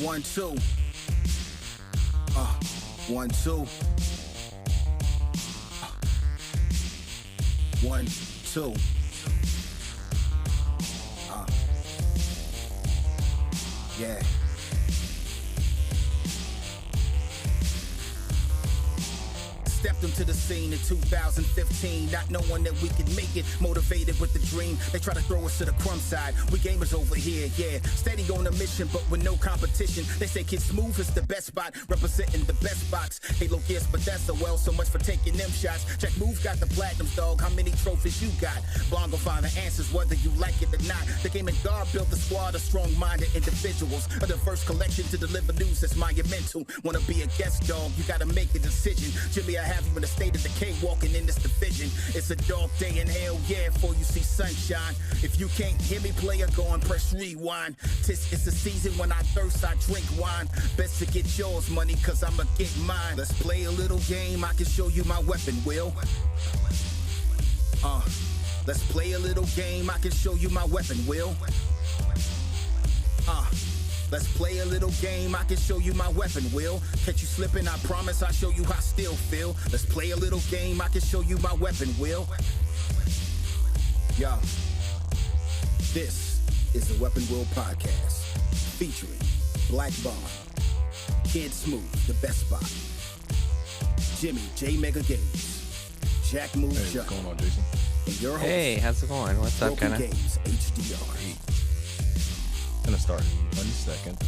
1, 2. 1, 2. 1, 2. Yeah. Stepped into the scene in 2015, not knowing that we could make it, motivated with the dream. They try to throw us to the crumb side. We gamers over here, yeah. Steady on a mission, but with no competition. They say Kid Smooth is the best spot, representing the best box. Halo Gears, but that's well, so much for taking them shots. Check Move got the platinums, dog. How many trophies you got? Blonde gon' find the answers, whether you like it or not. The gaming guard built the squad of strong-minded individuals. A diverse collection to deliver news that's monumental. Wanna be a guest, dog? You gotta make a decision. Jimmy, I have you in a state of decay, walking in this division. It's a dark day in hell, yeah, before you see sunshine. If you can't hear me, player, go and press rewind. Tis it's the season when I thirst, I drink wine. Best to get yours, money, cause I'ma get mine. Let's play a little game, I can show you my weapon, Will. Let's play a little game, I can show you my weapon, Will. Let's play a little game, I can show you my weapon, Will. Catch you slipping, I promise I'll show you how I still feel. Let's play a little game, I can show you my weapon, Will. Yo, this is the Weapon Will Podcast, featuring Black Bomb, Kid Smooth, the best spot, Jimmy, J Mega Games, Jack Move, Hey, what's going on, Jason? and your host, Hey, how's it going? What's up, Broken kinda? Games, HDR. Gonna start in 1 second.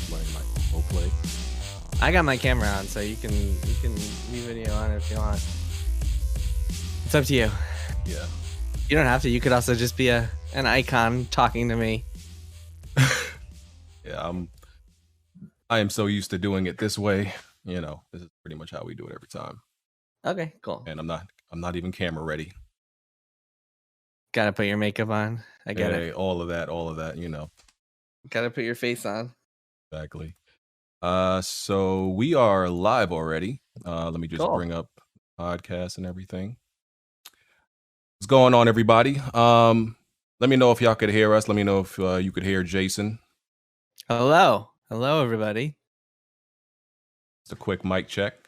Wearing my full play. I got my camera on, so you can leave video on if you want. It's up to you. Yeah. You don't have to. You could also just be an icon talking to me. Yeah, I am so used to doing it this way. You know, this is pretty much how we do it every time. Okay, cool. And I'm not even camera ready. Gotta put your makeup on. I get it. All of that, you know. Gotta put your face on. Exactly. So we are live already. Let me just Cool. bring up podcasts and everything. What's going on, everybody? Let me know if y'all could hear us. Let me know if you could hear Jason. Hello, everybody. Just a quick mic check.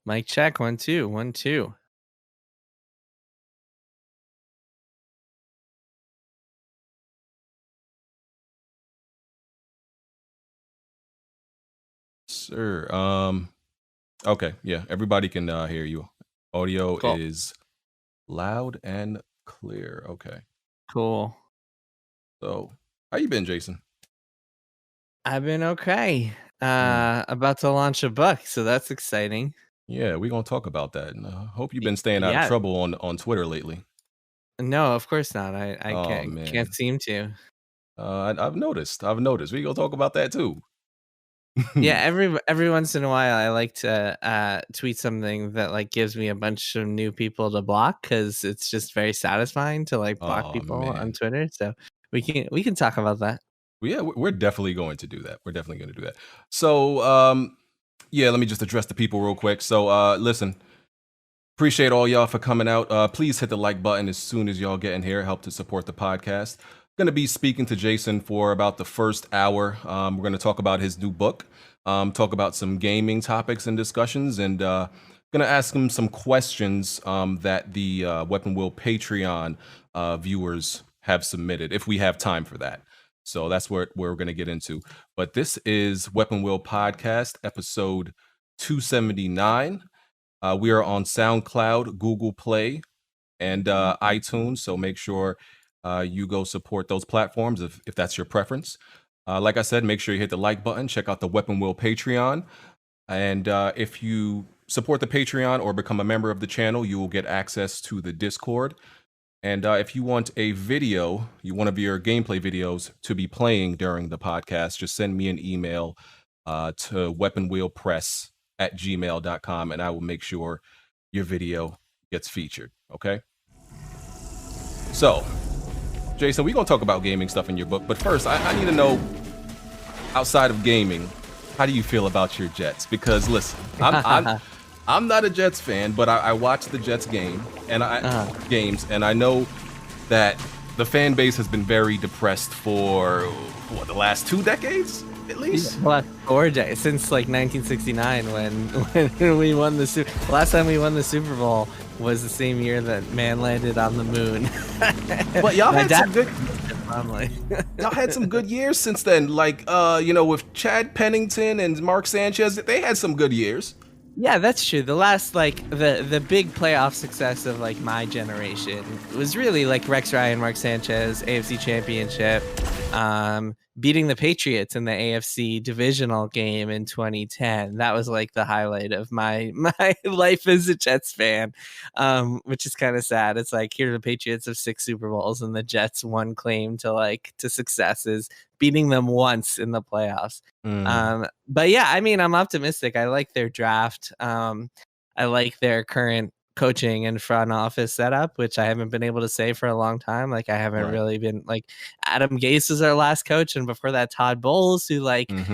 Mic check. 1 2 1 2. Sir. Okay, yeah, everybody can hear you. Audio Cool. is loud and clear. Okay. Cool. So, how you been, Jason? I've been okay. About to launch a book, so that's exciting. Yeah, we're gonna talk about that. And hope you've been staying out of Yeah. trouble on Twitter lately. No, of course not. I Oh, man. can't seem to. I've noticed. We gonna talk about that too. Yeah, every once in a while I like to tweet something that like gives me a bunch of new people to block, because it's just very satisfying to like block Oh, people man. on Twitter. So we can talk about that. Yeah, we're definitely going to do that. So, yeah, let me just address the people real quick. So, listen, appreciate all y'all for coming out. Please hit the like button as soon as y'all get in here. Help to support the podcast. Going to be speaking to Jason for about the first hour. We're going to talk about his new book, talk about some gaming topics and discussions, and going to ask him some questions that the Weapon Will Patreon viewers have submitted, if we have time for that. So that's where we're going to get into. But this is Weapon Will Podcast, episode 279. We are on SoundCloud, Google Play, and iTunes. So make sure you go support those platforms if that's your preference. Like I said, make sure you hit the like button. Check out the Weapon Will Patreon. And if you support the Patreon or become a member of the channel, you will get access to the Discord. And if you want a video, one of your gameplay videos to be playing during the podcast, just send me an email to weaponwheelpress@gmail.com, and I will make sure your video gets featured. Okay? So, Jason, we're going to talk about gaming stuff in your book. But first, I need to know, outside of gaming, how do you feel about your Jets? Because, listen, I'm not a Jets fan, but I watch the Jets games, and I know that the fan base has been very depressed for the last 2 decades at least. Last 4 days since like 1969 when we won the last time we won the Super Bowl was the same year that man landed on the moon. But y'all had some good. Y'all had some good years since then, like with Chad Pennington and Mark Sanchez. They had some good years. Yeah, that's true. The last the big playoff success of like my generation was really like Rex Ryan, Mark Sanchez, AFC Championship, beating the Patriots in the AFC divisional game in 2010. That was like the highlight of my life as a Jets fan, which is kind of sad. It's like here the Patriots have 6 Super Bowls and the Jets' one claim to success is beating them once in the playoffs. But yeah, I mean, I'm optimistic. I like their draft. I like their current coaching and front office setup, which I haven't been able to say for a long time. Like I haven't really been like Adam Gase was our last coach, and before that Todd Bowles, who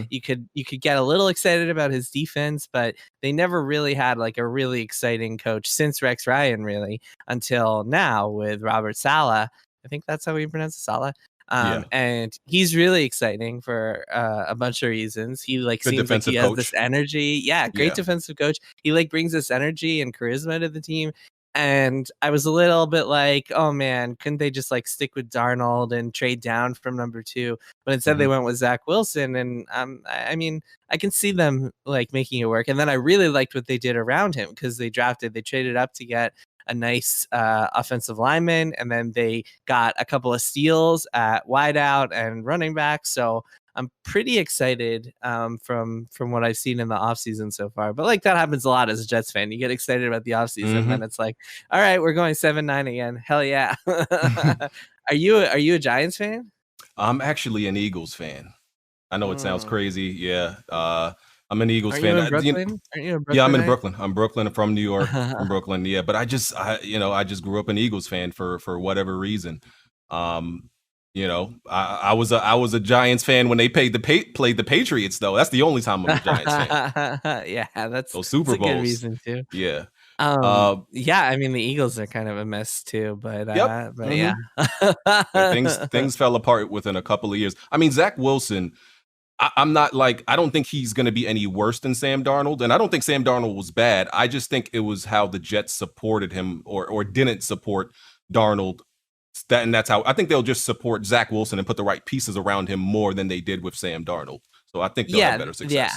you could get a little excited about his defense, but they never really had like a really exciting coach since Rex Ryan, really, until now with Robert Saleh. I think that's how we pronounce it, Saleh. And he's really exciting for a bunch of reasons. He seems like he has this energy. Yeah, great defensive coach. He brings this energy and charisma to the team. And I was a little bit like, oh man, couldn't they just stick with Darnold and trade down from number 2? But instead they went with Zach Wilson. And I mean, I can see them making it work. And then I really liked what they did around him because they traded up to get a nice offensive lineman, and then they got a couple of steals at wideout and running back. So I'm pretty excited from what I've seen in the offseason so far. But that happens a lot as a Jets fan. You get excited about the offseason, and then it's like, all right, we're going 7-9 again. Hell yeah. Are you a Giants fan? I'm actually an Eagles fan. I know it sounds crazy. Yeah. I'm an Eagles fan. Aren't you in Brooklyn? Yeah, I'm in Brooklyn. I'm Brooklyn. I'm from New York. From Brooklyn. Yeah, but I just grew up an Eagles fan for whatever reason. I was a Giants fan when they played the Patriots, though. That's the only time I'm a Giants fan. Yeah, that's those Super that's Bowls. a good reason too. Yeah. Yeah, I mean the Eagles are kind of a mess too, but yeah. Things fell apart within a couple of years. I mean, Zach Wilson, I'm not I don't think he's going to be any worse than Sam Darnold. And I don't think Sam Darnold was bad. I just think it was how the Jets supported him or didn't support Darnold. That's how I think they'll just support Zach Wilson and put the right pieces around him more than they did with Sam Darnold. So I think they'll have better success. Yeah.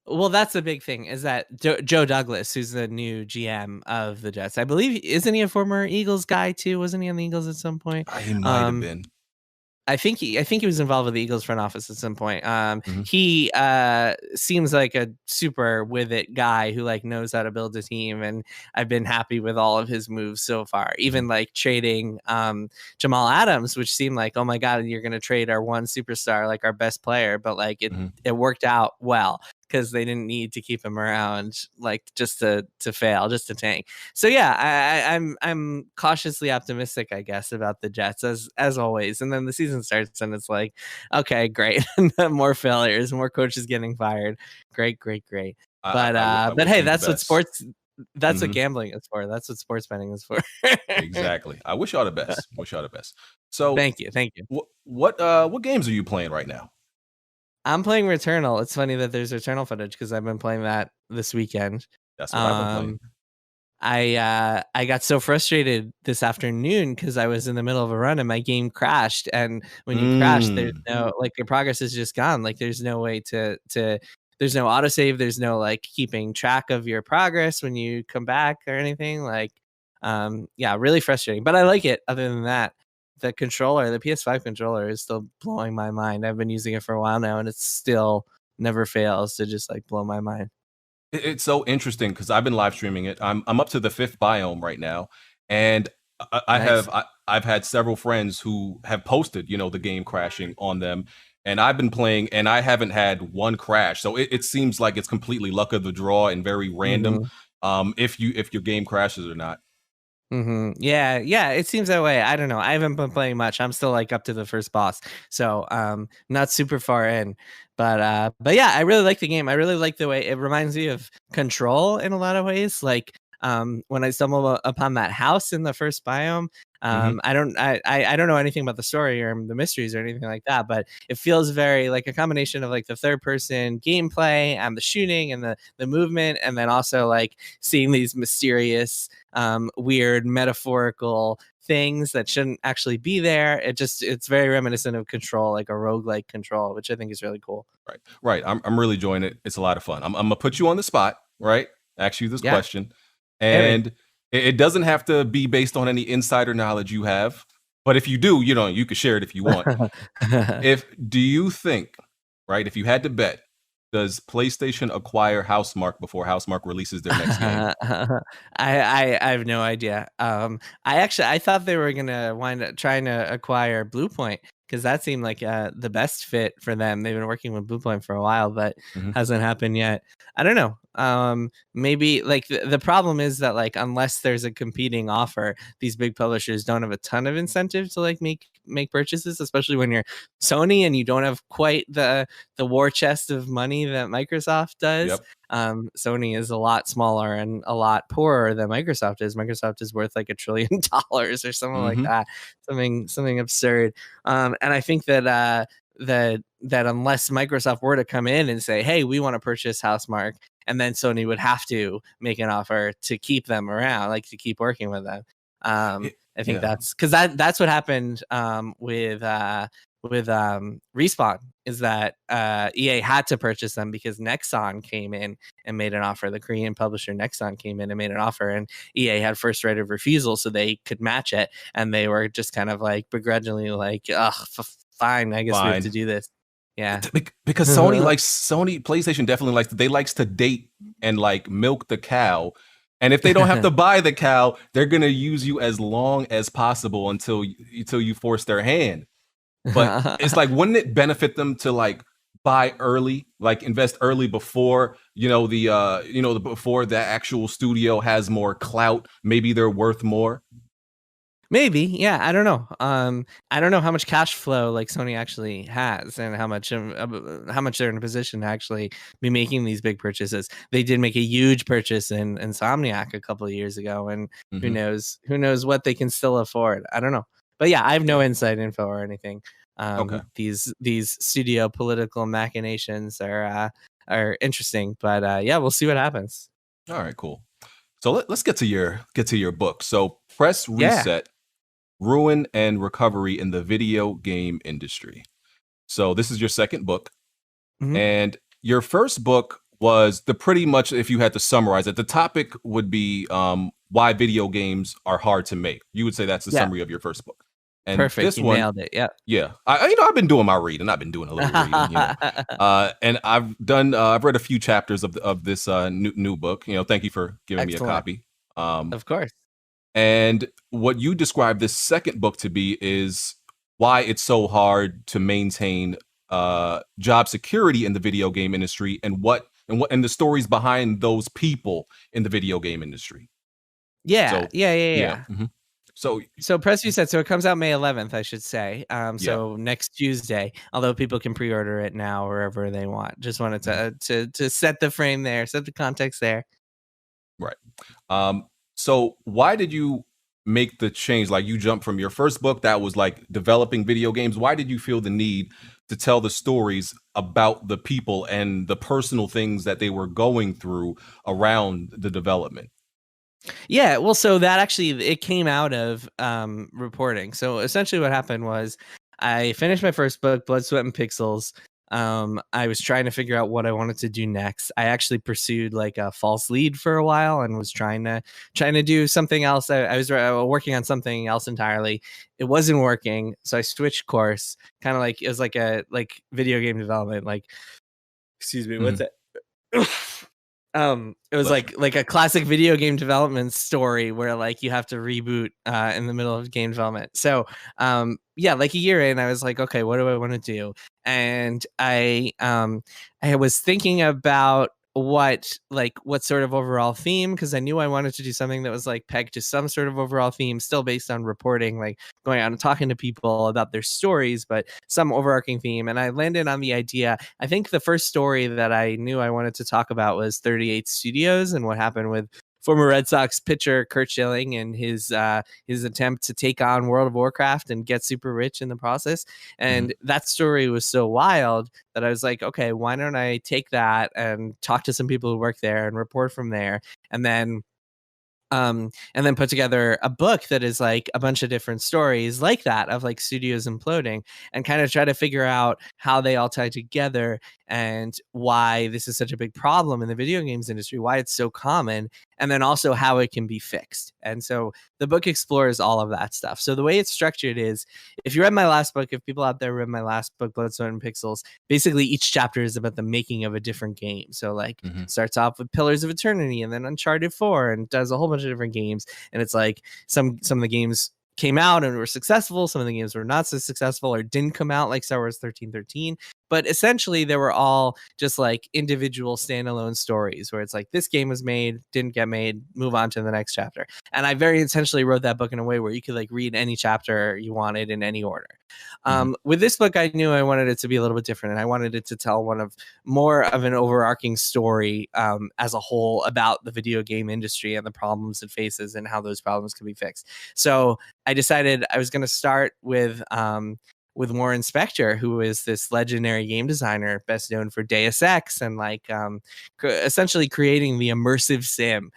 Well, that's the big thing is that Joe Douglas, who's the new GM of the Jets, I believe, isn't he a former Eagles guy too? Wasn't he on the Eagles at some point? He might have been. I think he was involved with the Eagles front office at some point. He seems like a super with it guy who knows how to build a team, and I've been happy with all of his moves so far. Even trading Jamal Adams, which seemed like, oh my god, you're going to trade our one superstar, our best player, but it worked out well because they didn't need to keep him around just to fail, just to tank. So yeah, I'm cautiously optimistic, I guess, about the Jets as always. And then the season starts and it's like, okay, great. More failures, more coaches getting fired. Great. But hey, that's what sports that's what gambling is for. That's what sports betting is for. Exactly. I wish y'all the best. So thank you. What games are you playing right now? I'm playing Returnal. It's funny that there's Returnal footage because I've been playing that this weekend. That's what I've been playing. I got so frustrated this afternoon because I was in the middle of a run and my game crashed. And when you crash, there's no your progress is just gone. There's no way to there's no autosave. There's no keeping track of your progress when you come back or anything. Yeah, really frustrating. But I like it. Other than that, the PS5 controller is still blowing my mind. I've been using it for a while now, and it still never fails to just blow my mind. It's so interesting because I've been live streaming it. I'm up to the 5th biome right now, and I've had several friends who have posted the game crashing on them, and I've been playing and I haven't had one crash. So it seems like it's completely luck of the draw and very random if your game crashes or not. Yeah, it seems that way. I don't know. I haven't been playing much. I'm still up to the first boss, so not super far in. But yeah, I really like the game. I really like the way it reminds me of Control in a lot of ways. When I stumbled upon that house in the first biome, I don't know anything about the story or the mysteries or anything like that, but it feels very like a combination of like the third person gameplay and the shooting and the movement, and then also like seeing these mysterious, weird metaphorical things that shouldn't actually be there. It's very reminiscent of Control, like a roguelike Control, which I think is really cool. Right. I'm really enjoying it. It's a lot of fun. I'm gonna put you on the spot, right? Ask you this question, and it doesn't have to be based on any insider knowledge you have, but if you do, you can share it if you want. Do you think, right? If you had to bet, does PlayStation acquire Housemarque before Housemarque releases their next game? I have no idea. I thought they were gonna wind up trying to acquire Bluepoint, because that seemed like the best fit for them. They've been working with Bluepoint for a while, but hasn't happened yet. I don't know. Maybe like the problem is that like unless there's a competing offer, these big publishers don't have a ton of incentive to like make purchases, especially when you're Sony and you don't have quite the war chest of money that Microsoft does. Yep. Sony is a lot smaller and a lot poorer than Microsoft is. Microsoft is worth like $1 trillion or something like that, something absurd. And I think that that unless Microsoft were to come in and say, "Hey, we want to purchase Housemarque," and then Sony would have to make an offer to keep them around, like to keep working with them. I think that's because that's what happened with Respawn, is that EA had to purchase them because Nexon came in and made an offer. The Korean publisher Nexon came in and made an offer, and EA had first right of refusal, so they could match it, and they were just kind of like begrudgingly like, fine, I guess we have to do this. Yeah, because PlayStation definitely likes to date and like milk the cow. And if they don't have to buy the cow, they're gonna use you as long as possible until you force their hand. But it's like, wouldn't it benefit them to like buy early, like invest early before before the actual studio has more clout? Maybe they're worth more. Maybe, yeah. I don't know. I don't know how much cash flow like Sony actually has, and how much they're in a position to actually be making these big purchases. They did make a huge purchase in Insomniac a couple of years ago, and who knows what they can still afford. I don't know, but yeah, I have no inside info or anything. These studio political machinations are interesting, but yeah, we'll see what happens. All right, cool. So let's get to your book. So Press Reset. Ruin and Recovery in the Video Game Industry. So this is your second book. And your first book was pretty much, if you had to summarize it, the topic would be why video games are hard to make. You would say that's the summary of your first book. And perfect. This you one, nailed it. Yeah. Yeah. I've been doing my reading. I've been doing a little reading. And I've read a few chapters of this new book. Thank you for giving me a copy. Of course. And what you describe this second book to be is why it's so hard to maintain job security in the video game industry, and the stories behind those people in the video game industry. Yeah. So Press Reset, so it comes out May 11th, I should say. So next Tuesday, although people can pre-order it now wherever they want. Just wanted to set the frame there, set the context there. Right. So why did you make the change? Like, you jumped from your first book that was like developing video games. Why did you feel the need to tell the stories about the people and the personal things that they were going through around the development? Yeah, well, so that actually, it came out of reporting. So essentially what happened was I finished my first book, Blood, Sweat, and Pixels. I was trying to figure out what I wanted to do next. I actually pursued like a false lead for a while and was trying to do something else. I was working on something else entirely. It wasn't working, so I switched course. Kind of like it was like video game development. Like, excuse me, what's it? It was like a classic video game development story where like you have to reboot in the middle of game development. So like a year in, I was like, okay, what do I want to do? And I was thinking about what sort of overall theme, because I knew I wanted to do something that was like pegged to some sort of overall theme, still based on reporting, like going out and talking to people about their stories, but some overarching theme. And I landed on the idea, I think the first story that I knew I wanted to talk about was 38 Studios and what happened with former Red Sox pitcher Curt Schilling and his attempt to take on World of Warcraft and get super rich in the process. And that story was so wild that I was like, okay, why don't I take that and talk to some people who work there and report from there, and then put together a book that is like a bunch of different stories like that of like studios imploding, and kind of try to figure out how they all tie together and why this is such a big problem in the video games industry, why it's so common, and then also how it can be fixed. And so the book explores all of that stuff. So the way it's structured is, if you read my last book, if people out there read my last book, Blood, Sweat, and Pixels, basically each chapter is about the making of a different game. So like starts off with Pillars of Eternity and then Uncharted 4 and does a whole bunch of different games. And it's like some of the games came out and were successful. Some of the games were not so successful or didn't come out, like Star Wars 1313. But essentially, they were all just like individual standalone stories where it's like, this game was made, didn't get made, move on to the next chapter. And I very intentionally wrote that book in a way where you could like read any chapter you wanted in any order. With this book, I knew I wanted it to be a little bit different, and I wanted it to tell more of an overarching story as a whole about the video game industry and the problems it faces and how those problems can be fixed. So I decided I was going to start with Warren Spector, who is this legendary game designer, best known for Deus Ex and like essentially creating the immersive sim.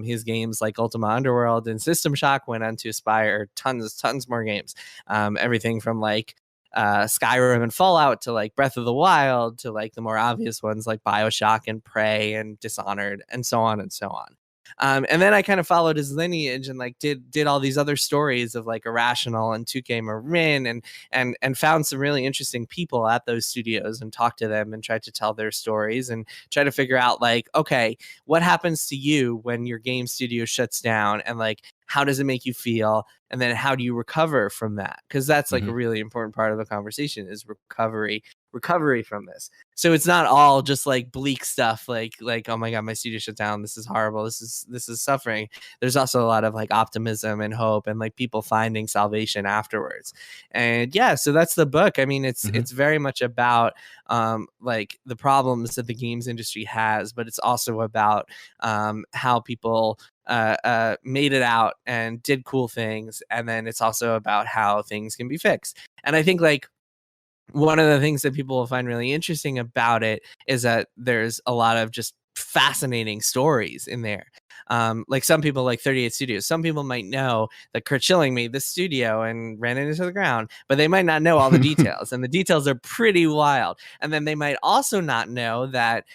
His games like Ultima Underworld and System Shock went on to inspire tons more games. Everything from like Skyrim and Fallout to like Breath of the Wild to like the more obvious ones like BioShock and Prey and Dishonored and so on and so on. And then I kind of followed his lineage and like did all these other stories of like Irrational and 2K Marin and found some really interesting people at those studios and talked to them and tried to tell their stories and try to figure out like, okay, what happens to you when your game studio shuts down, and like, how does it make you feel? And then how do you recover from that? Because that's like a really important part of the conversation is recovery from this. So it's not all just like bleak stuff like oh my god, my studio shut down, this is horrible, this is suffering. There's also a lot of like optimism and hope and like people finding salvation afterwards. And yeah, so that's the book. I mean, it's very much about like the problems that the games industry has, but it's also about how people made it out and did cool things, and then it's also about how things can be fixed. And I think like one of the things that people will find really interesting about it is that there's a lot of just fascinating stories in there. Like some people like 38 Studios, some people might know that Curt Schilling made this studio and ran it into the ground, but they might not know all the details, and the details are pretty wild. And then they might also not know that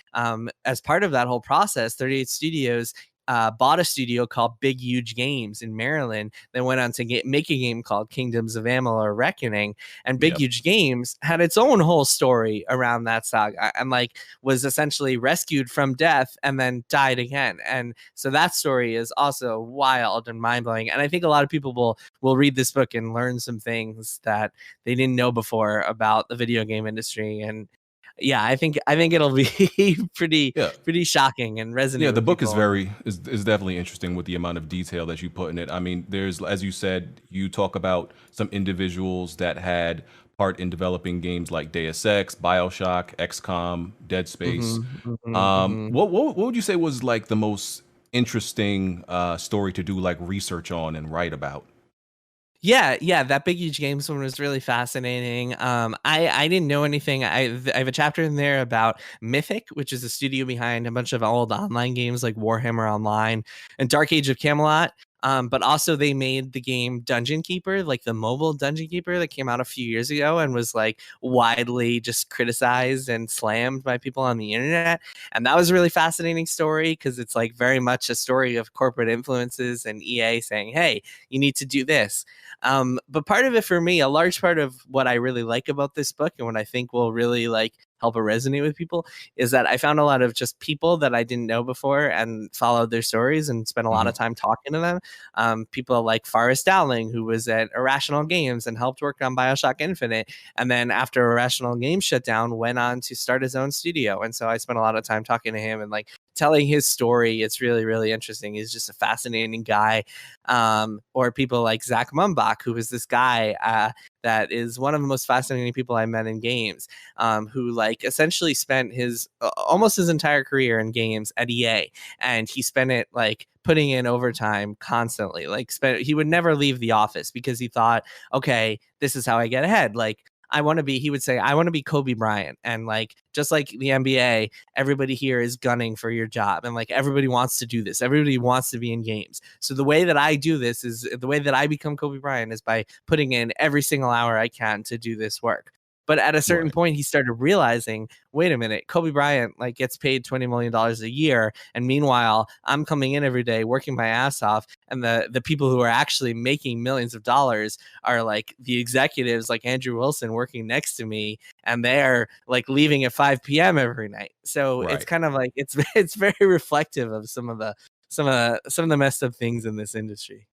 as part of that whole process, 38 Studios bought a studio called Big Huge Games in Maryland that went on to make a game called Kingdoms of Amalur Reckoning. And Big Huge Games had its own whole story around that saga and like was essentially rescued from death and then died again. And so that story is also wild and mind-blowing. And I think a lot of people will read this book and learn some things that they didn't know before about the video game industry. And yeah, I think it'll be pretty shocking and resonant. Yeah, the book people. is definitely interesting with the amount of detail that you put in it. I mean, there's, as you said, you talk about some individuals that had part in developing games like Deus Ex, BioShock, XCOM, Dead Space. What would you say was like the most interesting story to do like research on and write about? Yeah, that Big Huge Games one was really fascinating. I didn't know anything. I have a chapter in there about Mythic, which is a studio behind a bunch of old online games like Warhammer Online and Dark Age of Camelot. But also they made the game Dungeon Keeper, like the mobile Dungeon Keeper that came out a few years ago and was like widely just criticized and slammed by people on the internet. And that was a really fascinating story because it's like very much a story of corporate influences and EA saying, hey, you need to do this. But part of it for me, a large part of what I really like about this book and what I think will really like help it resonate with people is that I found a lot of just people that I didn't know before and followed their stories and spent a lot of time talking to them. People like Forrest Dowling, who was at Irrational Games and helped work on BioShock Infinite. And then after Irrational Games shut down, went on to start his own studio. And so I spent a lot of time talking to him and like telling his story. It's really, really interesting. He's just a fascinating guy. Or people like Zach Mumbach, who is this guy that is one of the most fascinating people I met in games, who like essentially spent his almost his entire career in games at EA, and he spent it like putting in overtime constantly. Like he would never leave the office because he thought, okay, this is how I get ahead. Like he would say, I want to be Kobe Bryant. And like, just like the NBA, everybody here is gunning for your job. And like, everybody wants to do this. Everybody wants to be in games. So the way that I do this is the way that I become Kobe Bryant is by putting in every single hour I can to do this work. But at a certain point, he started realizing, wait a minute, Kobe Bryant like gets paid $20 million a year. And meanwhile, I'm coming in every day working my ass off. And the people who are actually making millions of dollars are like the executives like Andrew Wilson working next to me. And they're like leaving at 5 p.m. every night. So it's kind of like it's very reflective of some of the messed up things in this industry.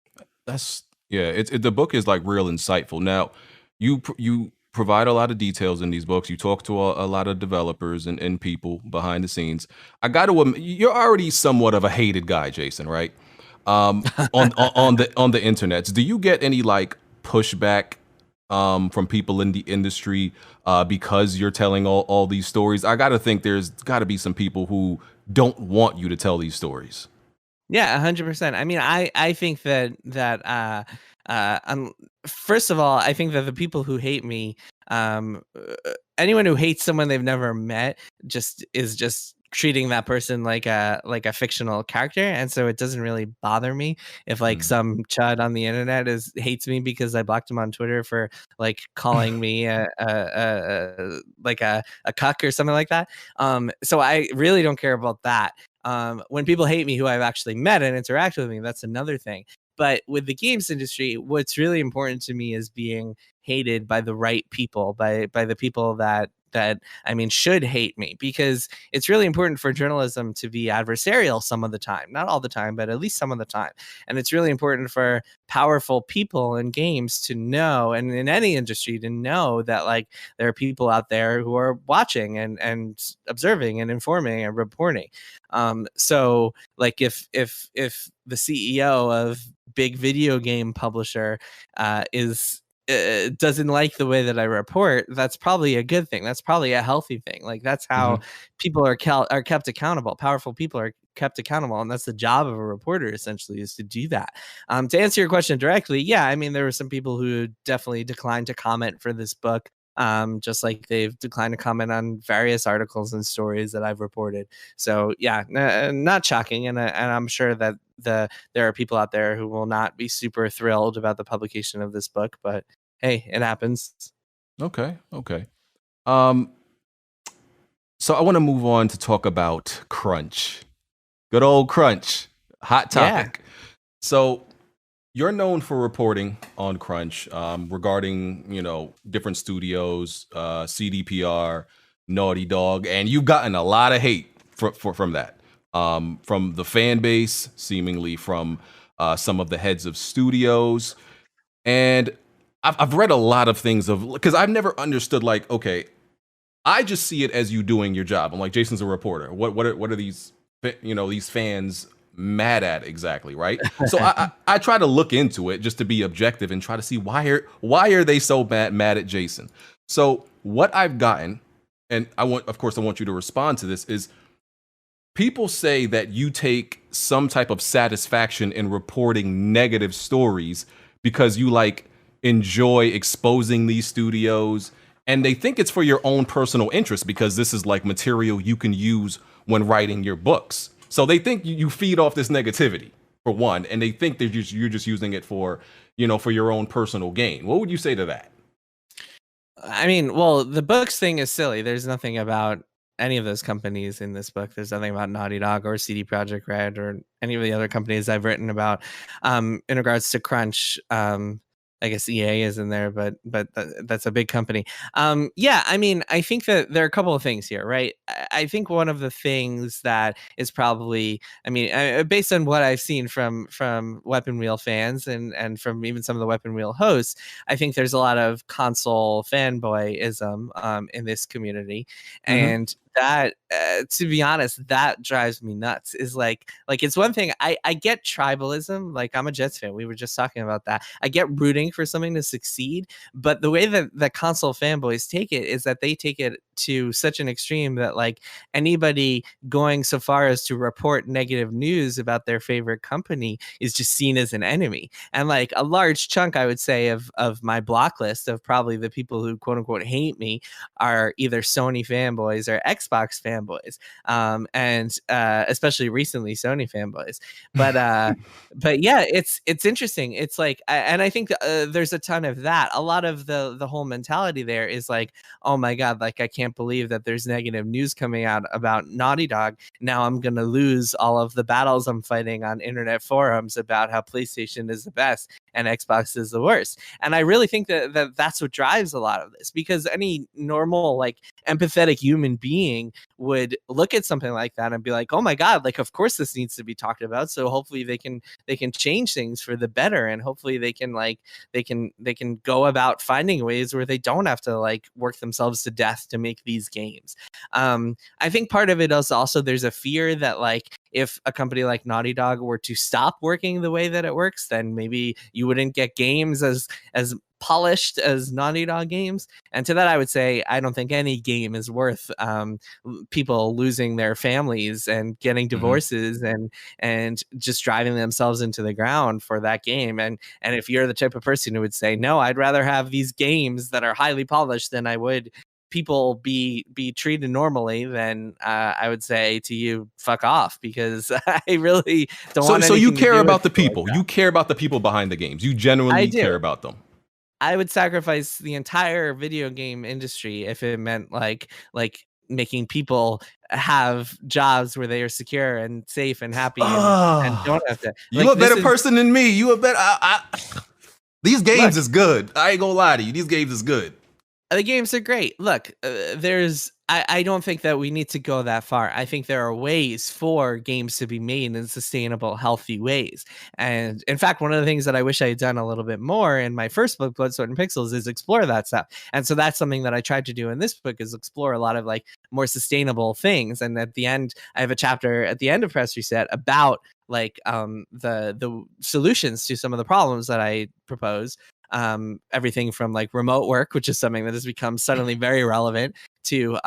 The book is like real insightful. Now, you provide a lot of details in these books. You talk to a lot of developers and people behind the scenes. I got to admit, you're already somewhat of a hated guy, Jason, right? On the internet. Do you get any like pushback from people in the industry because you're telling all these stories? I got to think there's got to be some people who don't want you to tell these stories. Yeah, 100%. I mean, I think that first of all, I think that the people who hate me, anyone who hates someone they've never met, is just treating that person like a fictional character, and so it doesn't really bother me if like some chud on the internet hates me because I blocked him on Twitter for like calling me a cuck or something like that. So I really don't care about that. When people hate me who I've actually met and interact with me, that's another thing. But with the games industry, what's really important to me is being hated by the right people, by the people that I mean should hate me, because it's really important for journalism to be adversarial some of the time, not all the time, but at least some of the time. And it's really important for powerful people in games to know, and in any industry to know, that like there are people out there who are watching and observing and informing and reporting. So like if the CEO of big video game publisher doesn't like the way that I report, that's probably a good thing. That's probably a healthy thing. Like that's how people are kept accountable. Powerful people are kept accountable, and that's the job of a reporter essentially, is to do that. To answer your question directly, yeah, I mean there were some people who definitely declined to comment for this book. Just like they've declined to comment on various articles and stories that I've reported. So yeah, not shocking, and I'm sure that there are people out there who will not be super thrilled about the publication of this book, but hey, it happens. Okay. So I want to move on to talk about crunch. Good old crunch, hot topic. Yeah. So you're known for reporting on crunch regarding, different studios, CDPR, Naughty Dog, and you've gotten a lot of hate from that, from the fan base, seemingly from some of the heads of studios. And I've read a lot of things because I've never understood, like, okay, I just see it as you doing your job. I'm like, Jason's a reporter. What are these, these fans mad at exactly, right? So I try to look into it just to be objective and try to see why are they so mad at Jason. So what I've gotten, and I want you to respond to this, is people say that you take some type of satisfaction in reporting negative stories because you like enjoy exposing these studios, and they think it's for your own personal interest because this is like material you can use when writing your books. So they think you feed off this negativity, for one, and they think that you're just using it for your own personal gain. What would you say to that? I mean, well, the books thing is silly. There's nothing about any of those companies in this book. There's nothing about Naughty Dog or CD Projekt Red or any of the other companies I've written about. In regards to crunch, I guess EA is in there, but that's a big company. Yeah, I mean, I think that there are a couple of things here, right? I think one of the things that is probably, I mean, based on what I've seen from Weapon Wheel fans and from even some of the Weapon Wheel hosts, I think there's a lot of console fanboyism in this community, and that, to be honest, that drives me nuts. Is like it's one thing, I get tribalism, like I'm a Jets fan, we were just talking about that. I get rooting for something to succeed, but the way that the console fanboys take it is that they take it to such an extreme that like anybody going so far as to report negative news about their favorite company is just seen as an enemy. And like a large chunk, I would say, of my block list of probably the people who quote unquote hate me are either Sony fanboys or Xbox fanboys, and especially recently Sony fanboys. But yeah, it's interesting. It's like, and I think there's a ton of that. A lot of the whole mentality there is like, oh my god, like I can't believe that there's negative news coming out about Naughty Dog. Now I'm gonna lose all of the battles I'm fighting on internet forums about how PlayStation is the best and Xbox is the worst. And I really think that that's what drives a lot of this, because any normal, like, empathetic human being would look at something like that and be like, oh my god, like of course this needs to be talked about, so hopefully they can change things for the better, and hopefully they can go about finding ways where they don't have to like work themselves to death to make these games. I think part of it is also there's a fear that like if a company like Naughty Dog were to stop working the way that it works, then maybe you wouldn't get games as polished as Naughty Dog games. And to that, I would say I don't think any game is worth people losing their families and getting divorces and just driving themselves into the ground for that game. And if you're the type of person who would say, no, I'd rather have these games that are highly polished than I would people be treated normally, then I would say to you, fuck off, because I really don't want anything so you to care do about with the people people. like You care about the people behind the games. You genuinely care about them. I would sacrifice the entire video game industry if it meant like making people have jobs where they are secure and safe and happy and don't have to. You're a better person than me. You a better. These games is good. I ain't gonna lie to you. These games is good. The games are great. Look, I don't think that we need to go that far. I think there are ways for games to be made in sustainable, healthy ways. And in fact, one of the things that I wish I had done a little bit more in my first book, Blood, Sweat, and Pixels, is explore that stuff. And so that's something that I tried to do in this book, is explore a lot of like more sustainable things. And at the end, I have a chapter at the end of Press Reset about like the solutions to some of the problems that I propose. Everything from like remote work, which is something that has become suddenly very relevant, to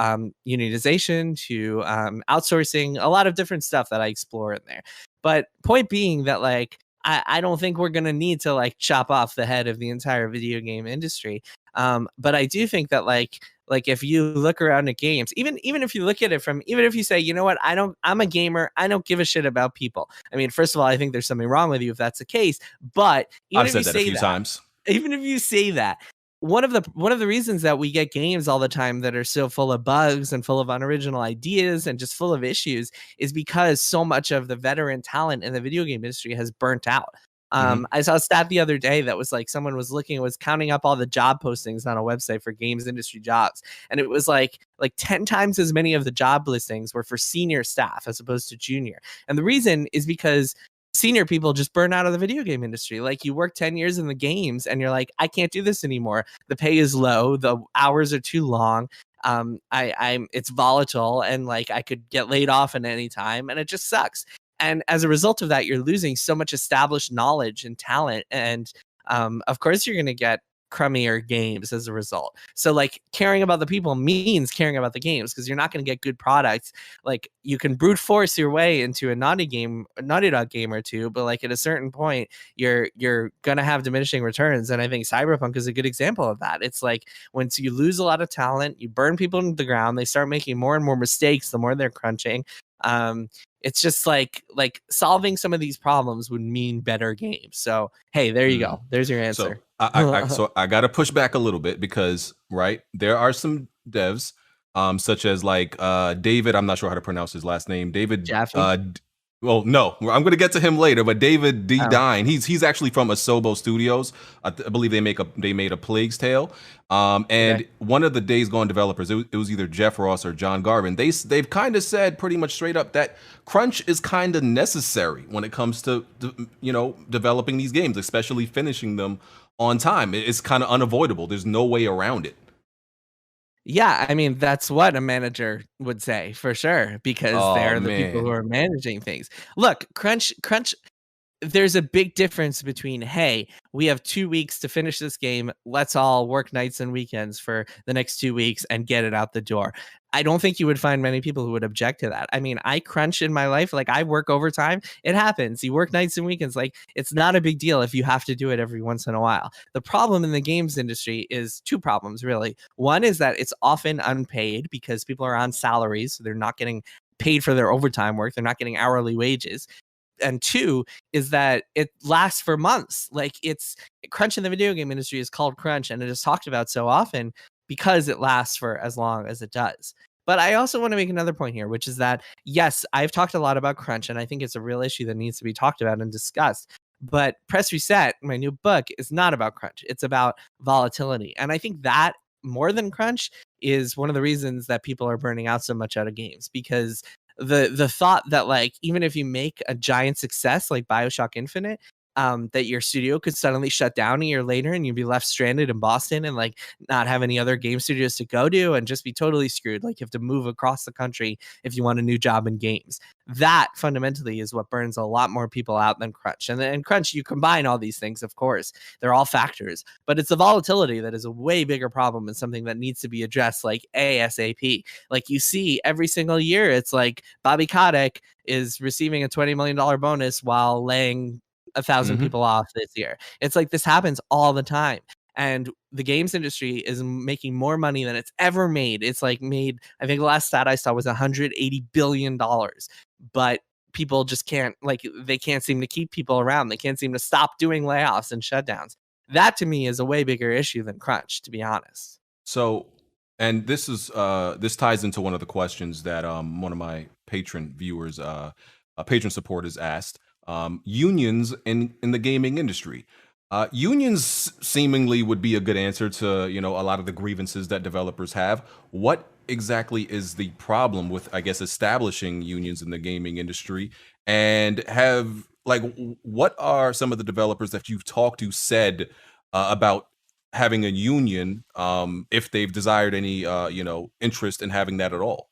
unionization, to outsourcing, a lot of different stuff that I explore in there. But point being that like I don't think we're gonna need to like chop off the head of the entire video game industry. But I do think that like if you look around at games, even if you look at it from, even if you say, you know what, I'm a gamer, I don't give a shit about people. I mean, first of all, I think there's something wrong with you if that's the case. But even I've said that a few times. Even if you say that, one of the reasons that we get games all the time that are so full of bugs and full of unoriginal ideas and just full of issues is because so much of the veteran talent in the video game industry has burnt out. I saw a stat the other day that was like someone was counting up all the job postings on a website for games industry jobs, and it was like 10 times as many of the job listings were for senior staff as opposed to junior. And the reason is because senior people just burn out of the video game industry. Like you work 10 years in the games and you're like, I can't do this anymore. The pay is low. The hours are too long. It's volatile, and like I could get laid off at any time, and it just sucks. And as a result of that, you're losing so much established knowledge and talent. And of course you're going to get crummier games as a result. So like caring about the people means caring about the games, because you're not going to get good products. Like you can brute force your way into a Naughty Dog game or two, but like at a certain point you're going to have diminishing returns. And I think Cyberpunk is a good example of that. It's like once you lose a lot of talent, you burn people into the ground, they start making more and more mistakes the more they're crunching. It's just like solving some of these problems would mean better games. So hey, there you go. There's your answer. So I got to push back a little bit, because there are some devs, such as like David. I'm not sure how to pronounce his last name. David. Jaffe? Well, no, I'm going to get to him later. But David D. Dine, he's actually from Asobo Studios. I believe they made a Plague's Tale. And one of the Days Gone developers, it was either Jeff Ross or John Garvin. They've kind of said pretty much straight up that crunch is kind of necessary when it comes to developing these games, especially finishing them on time. It's kind of unavoidable. There's no way around it. Yeah, I mean, that's what a manager would say for sure, because they're the people who are managing things. Look, crunch. there's a big difference between, hey, we have 2 weeks to finish this game. Let's all work nights and weekends for the next 2 weeks and get it out the door. I don't think you would find many people who would object to that. I mean, I crunch in my life. Like, I work overtime. It happens. You work nights and weekends. Like, it's not a big deal if you have to do it every once in a while. The problem in the games industry is two problems, really. One is that it's often unpaid because people are on salaries. So they're not getting paid for their overtime work. They're not getting hourly wages. And two is that it lasts for months. Like, it's crunch in the video game industry is called crunch, and it is talked about so often because it lasts for as long as it does. But I also want to make another point here, which is that, yes, I've talked a lot about crunch, and I think it's a real issue that needs to be talked about and discussed. But Press Reset, my new book, is not about crunch. It's about volatility. And I think that more than crunch is one of the reasons that people are burning out so much out of games, because the thought that, like, even if you make a giant success like BioShock Infinite, that your studio could suddenly shut down a year later and you'd be left stranded in Boston and like not have any other game studios to go to and just be totally screwed. Like, you have to move across the country if you want a new job in games. That fundamentally is what burns a lot more people out than crunch. And then crunch, you combine all these things, of course, they're all factors, but it's the volatility that is a way bigger problem and something that needs to be addressed like ASAP. Like, you see every single year, it's like Bobby Kotick is receiving a $20 million bonus while laying 1,000 people off this year. It's like this happens all the time. And the games industry is making more money than it's ever made. It's like made, I think the last stat I saw was $180 billion. But people just can't, like, they can't seem to keep people around. They can't seem to stop doing layoffs and shutdowns. That to me is a way bigger issue than crunch, to be honest. So, and this is this ties into one of the questions that one of my patron viewers, patron supporters asked. Unions in the gaming industry. Unions seemingly would be a good answer to, you know, a lot of the grievances that developers have. What exactly is the problem with, I guess, establishing unions in the gaming industry? And have, like, what are some of the developers that you've talked to said about having a union, if they've desired any, you know, interest in having that at all?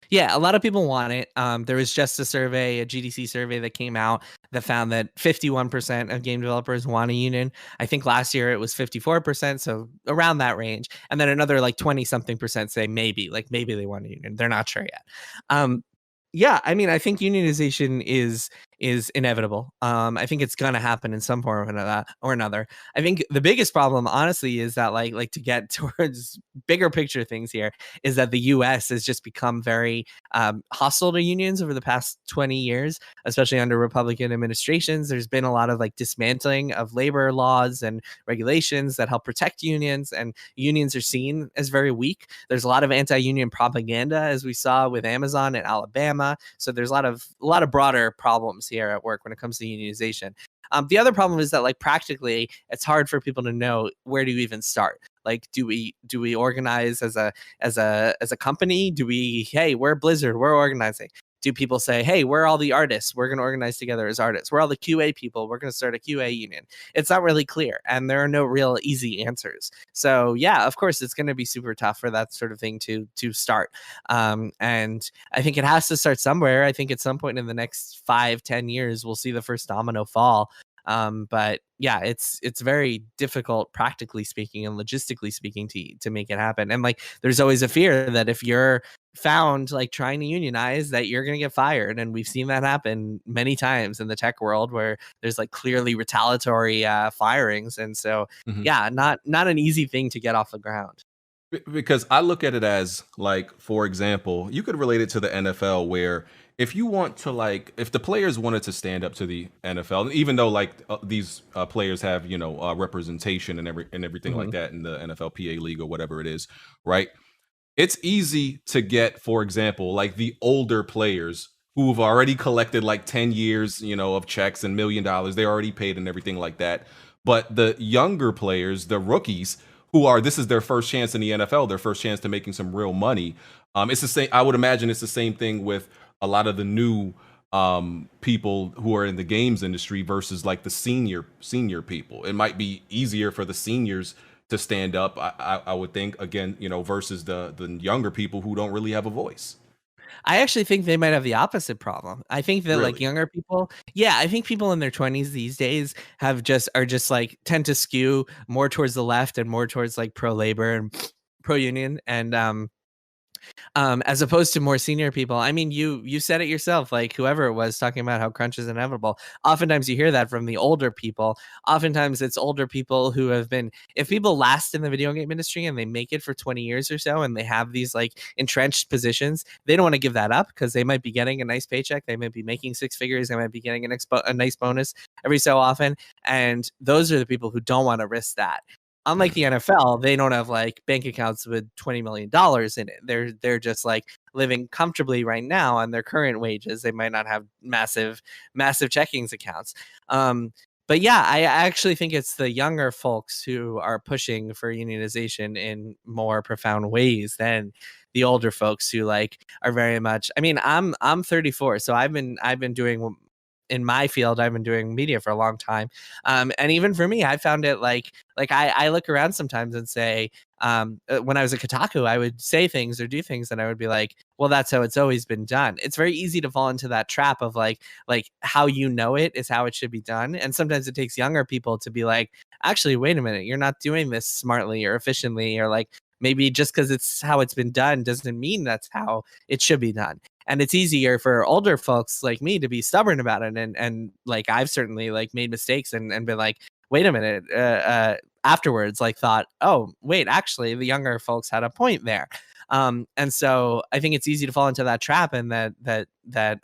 Yeah, a lot of people want it. There was just a survey, a GDC survey that came out that found that 51% of game developers want a union. I think last year it was 54%, so around that range. And then another like 20 something percent say maybe they want a union. They're not sure yet. Yeah, I mean, I think unionization is inevitable. I think it's gonna happen in some form or another. I think the biggest problem, honestly, is that like to get towards bigger picture things here, is that the U.S. has just become very hostile to unions over the past 20 years, especially under Republican administrations. There's been a lot of like dismantling of labor laws and regulations that help protect unions, and unions are seen as very weak. There's a lot of anti-union propaganda, as we saw with Amazon in Alabama. So there's a lot of broader problems here at work when it comes to unionization. The other problem is that, like, practically, it's hard for people to know where to even start. Like, do we organize as a company? Hey, we're Blizzard, we're organizing. Do people say, hey, we're all the artists, we're going to organize together as artists? We're all the QA people, we're going to start a QA union. It's not really clear, and there are no real easy answers. So yeah, of course, it's going to be super tough for that sort of thing to start. And I think it has to start somewhere. I think at some point in the next 5-10 years, we'll see the first domino fall. But yeah, it's very difficult, practically speaking and logistically speaking, to make it happen. And like, there's always a fear that if you're found like trying to unionize, that you're going to get fired. And we've seen that happen many times in the tech world, where there's like clearly retaliatory firings. And so, yeah, not an easy thing to get off the ground. Because I look at it as, like, for example, you could relate it to the NFL, where if you want to, like, if the players wanted to stand up to the NFL, even though like these players have, you know, representation and everything like that in the NFLPA league or whatever it is, right? It's easy to get, for example, like the older players who've already collected like 10 years, you know, of checks and $1 million, they're already paid and everything like that. But the younger players, the rookies, this is their first chance in the NFL, their first chance to making some real money. It's the same. I would imagine it's the same thing with a lot of the new people who are in the games industry versus like the senior people. It might be easier for the seniors to stand up, I would think, again, you know, versus the younger people who don't really have a voice. I actually think they might have the opposite problem. I think that like Really? younger people, yeah, I think people in their 20s these days are just like tend to skew more towards the left and more towards like pro labor and pro union and as opposed to more senior people. I mean, you said it yourself, like whoever it was talking about how crunch is inevitable. Oftentimes you hear that from the older people. Oftentimes it's older people who have been, if people last in the video game industry and they make it for 20 years or so and they have these like entrenched positions, they don't want to give that up because they might be getting a nice paycheck. They might be making six figures. They might be getting a nice bonus every so often. And those are the people who don't want to risk that. Unlike the NFL, they don't have like bank accounts with $20 million in it. They're just like living comfortably right now on their current wages. They might not have massive checkings accounts. But yeah, I actually think it's the younger folks who are pushing for unionization in more profound ways than the older folks who like are very much. I mean, I'm 34, so I've been doing in my field, I've been doing media for a long time. And even for me, I found it like I look around sometimes and say, when I was at Kotaku, I would say things or do things and I would be like, well, that's how it's always been done. It's very easy to fall into that trap of like how you know it is how it should be done. And sometimes it takes younger people to be like, actually, wait a minute, you're not doing this smartly or efficiently, or like maybe just because it's how it's been done doesn't mean that's how it should be done. And it's easier for older folks like me to be stubborn about it. And like, I've certainly like made mistakes and been like, wait a minute, afterwards, like thought, oh, wait, actually the younger folks had a point there. And so I think it's easy to fall into that trap, and that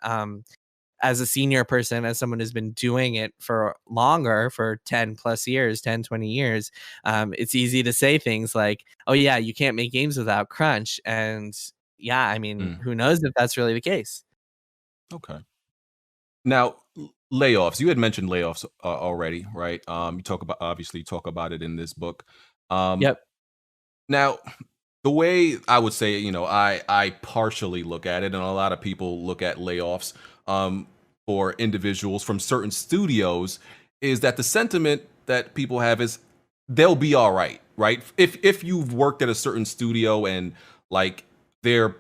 as a senior person, as someone who's been doing it for longer, for 10 plus years, 10, 20 years, it's easy to say things like, oh yeah, you can't make games without crunch. And yeah, I mean, who knows if that's really the case? Okay. Now, layoffs. You had mentioned layoffs already, right? You talk about it in this book. Yep. Now, the way I would say, I partially look at it, and a lot of people look at layoffs for individuals from certain studios, is that the sentiment that people have is they'll be all right, right? If you've worked at a certain studio and like they're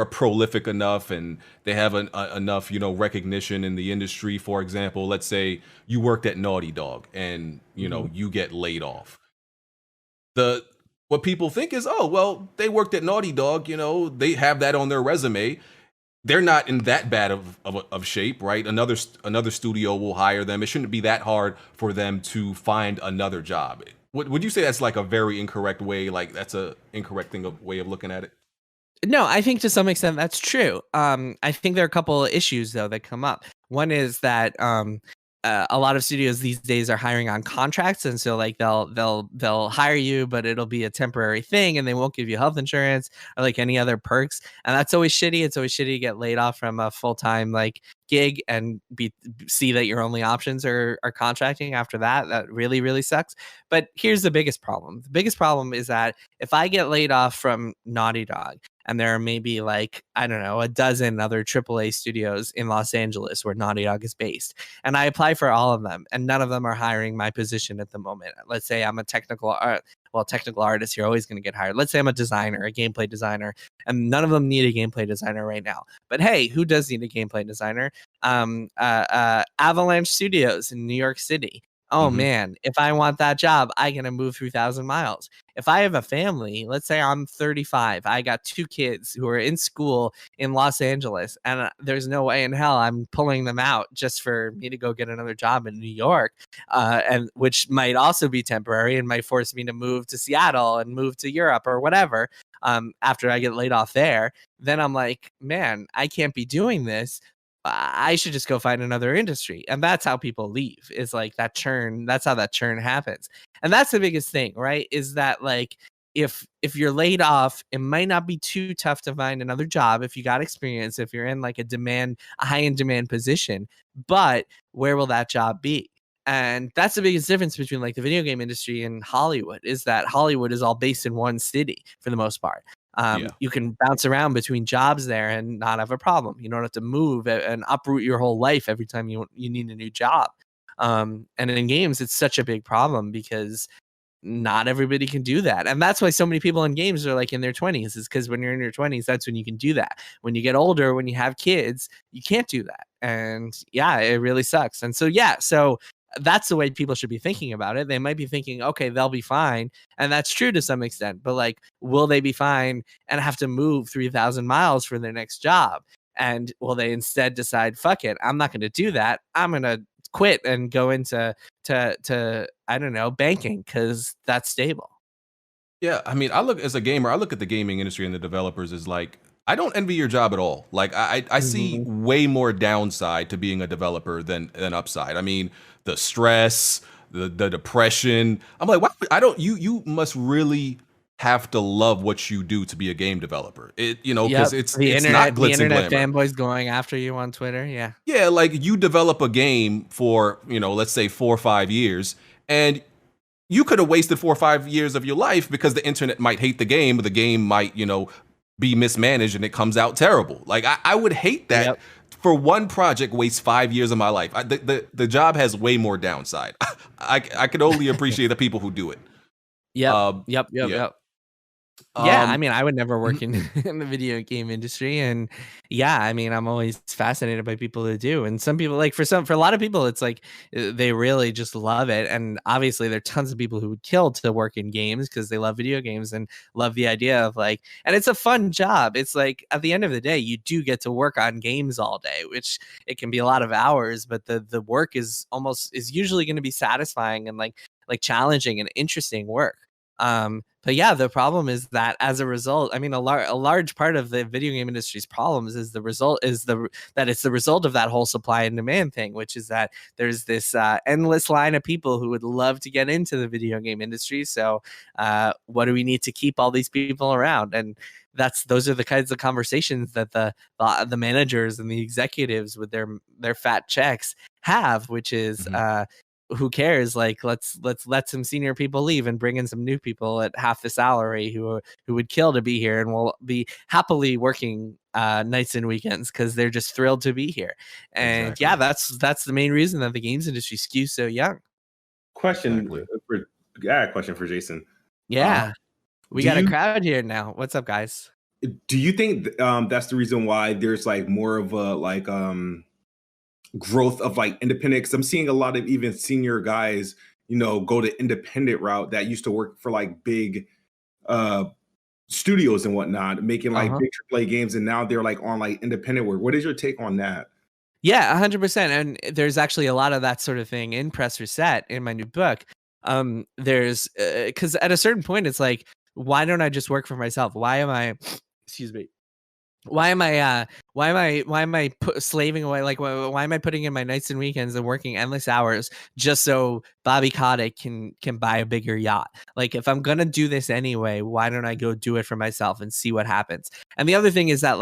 prolific enough and they have enough recognition in the industry. For example, let's say you worked at Naughty Dog and you get laid off. What people think is, oh well, they worked at Naughty Dog, they have that on their resume. They're not in that bad of shape, right? Another studio will hire them. It shouldn't be that hard for them to find another job. Would you say that's like a very incorrect way? Like that's a incorrect way of looking at it? No, I think to some extent that's true. I think there are a couple of issues though that come up. One is that a lot of studios these days are hiring on contracts, and so like they'll hire you, but it'll be a temporary thing, and they won't give you health insurance or like any other perks, and that's always shitty. It's always shitty to get laid off from a full time like gig and see that your only options are contracting after that. That really sucks. But here's the biggest problem. The biggest problem is that if I get laid off from Naughty Dog, and there are maybe like, I don't know, a dozen other AAA studios in Los Angeles where Naughty Dog is based, and I apply for all of them, and none of them are hiring my position at the moment. Let's say I'm a technical artist, you're always going to get hired. Let's say I'm a designer, a gameplay designer, and none of them need a gameplay designer right now. But hey, who does need a gameplay designer? Avalanche Studios in New York City. Oh man, if I want that job, I gotta move 3,000 miles. If I have a family, let's say I'm 35, I got 2 kids who are in school in Los Angeles, and there's no way in hell I'm pulling them out just for me to go get another job in New York, and which might also be temporary and might force me to move to Seattle and move to Europe or whatever. After I get laid off there, then I'm like, man, I can't be doing this. I should just go find another industry. And that's how people leave, is like that churn. That's how that churn happens. And that's the biggest thing, right? Is that like, if you're laid off, it might not be too tough to find another job if you got experience, if you're in like a high in demand position, but where will that job be? And that's the biggest difference between like the video game industry and Hollywood, is that Hollywood is all based in one city for the most part. You can bounce around between jobs there and not have a problem. You don't have to move and uproot your whole life every time you need a new job. And in games, it's such a big problem because not everybody can do that. And that's why so many people in games are like in their 20s, is because when you're in your 20s, that's when you can do that. When you get older, when you have kids, you can't do that. And yeah, it really sucks. And so, yeah, so that's the way people should be thinking about it. They might be thinking, okay, they'll be fine. And that's true to some extent. But like, will they be fine and have to move 3,000 miles for their next job? And will they instead decide, fuck it, I'm not going to do that. I'm going to quit and go into I don't know, banking, because that's stable. Yeah, I mean, I look as a gamer, I look at the gaming industry and the developers as like, I don't envy your job at all. Like, I see way more downside to being a developer than upside. I mean, the stress, the depression. I'm like, what? I don't. You must really have to love what you do to be a game developer. Because it's not glitz and glamour. The internet fanboys going after you on Twitter. Yeah, like you develop a game for let's say 4 or 5 years, and you could have wasted 4 or 5 years of your life because the internet might hate the game, or the game might be mismanaged and it comes out terrible. Like I would hate that. Yep. For one project waste 5 years of my life. The job has way more downside. I could only appreciate the people who do it. Yep. Yeah. Yeah, I mean, I would never work in the video game industry, and yeah, I mean, I'm always fascinated by people who do, and some people, like for a lot of people, it's like they really just love it, and obviously there are tons of people who would kill to work in games because they love video games and love the idea of like, and it's a fun job. It's like at the end of the day, you do get to work on games all day, which it can be a lot of hours, but the work is usually going to be satisfying and like challenging and interesting work. But yeah, the problem is that as a result, I mean, a large part of the video game industry's problems is that it's the result of that whole supply and demand thing, which is that there's this endless line of people who would love to get into the video game industry. So what do we need to keep all these people around? And those are the kinds of conversations that the managers and the executives with their fat checks have, which is who cares? Like, let's let some senior people leave and bring in some new people at half the salary who would kill to be here and will be happily working nights and weekends because they're just thrilled to be here. And exactly. Yeah, that's the main reason that the games industry skews so young. Question for Jason. Yeah, we got a crowd here now. What's up, guys? Do you think that's the reason why there's like more of a growth of like independent? Because I'm seeing a lot of even senior guys, go the independent route that used to work for like big studios and whatnot, making like big AAA games, and now they're like on like independent work. What is your take on that? Yeah, 100%. And there's actually a lot of that sort of thing in Press Reset in my new book. There's because at a certain point, it's like, why don't I just work for myself? Why am I slaving away? Like, why am I putting in my nights and weekends and working endless hours just so Bobby Kotick can buy a bigger yacht? Like, if I'm gonna do this anyway, why don't I go do it for myself and see what happens? And the other thing is that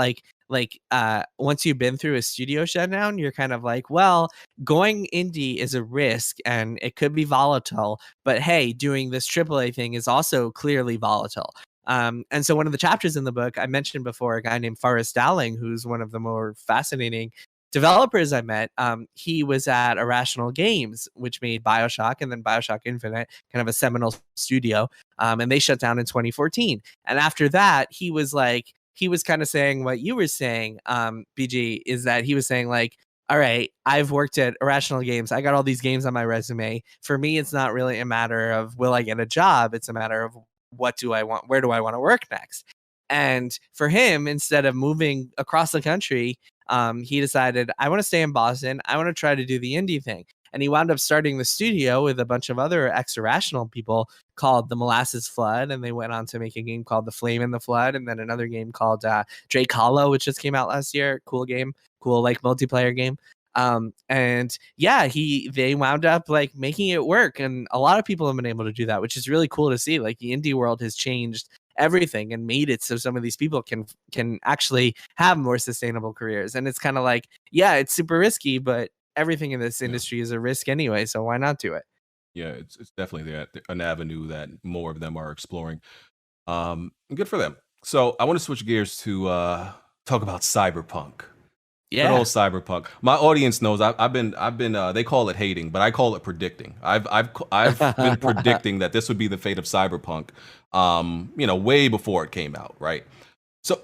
once you've been through a studio shutdown, you're kind of like, well, going indie is a risk and it could be volatile, but hey, doing this AAA thing is also clearly volatile. And so one of the chapters in the book, I mentioned before, a guy named Forrest Dowling, who's one of the more fascinating developers I met. He was at Irrational Games, which made BioShock and then BioShock Infinite, kind of a seminal studio. And they shut down in 2014. And after that, he was kind of saying what you were saying, BG, is that he was saying like, all right, I've worked at Irrational Games. I got all these games on my resume. For me, it's not really a matter of will I get a job? It's a matter of what do I want? Where do I want to work next? And for him, instead of moving across the country, he decided, I want to stay in Boston. I want to try to do the indie thing. And he wound up starting the studio with a bunch of other ex-Irrational people called The Molasses Flood. And they went on to make a game called The Flame in the Flood. And then another game called Drake Hollow, which just came out last year. Cool game. Cool, like multiplayer game. And yeah, they wound up like making it work. And a lot of people have been able to do that, which is really cool to see. Like the indie world has changed everything and made it so some of these people can actually have more sustainable careers. And it's kind of like, yeah, it's super risky, but everything in this industry is a risk anyway. So why not do it? Yeah, it's definitely an avenue that more of them are exploring. Good for them. So I want to switch gears to talk about Cyberpunk. Yeah. Good old Cyberpunk. My audience knows I've been they call it hating, but I call it predicting. I've been predicting that this would be the fate of Cyberpunk, way before it came out, right? So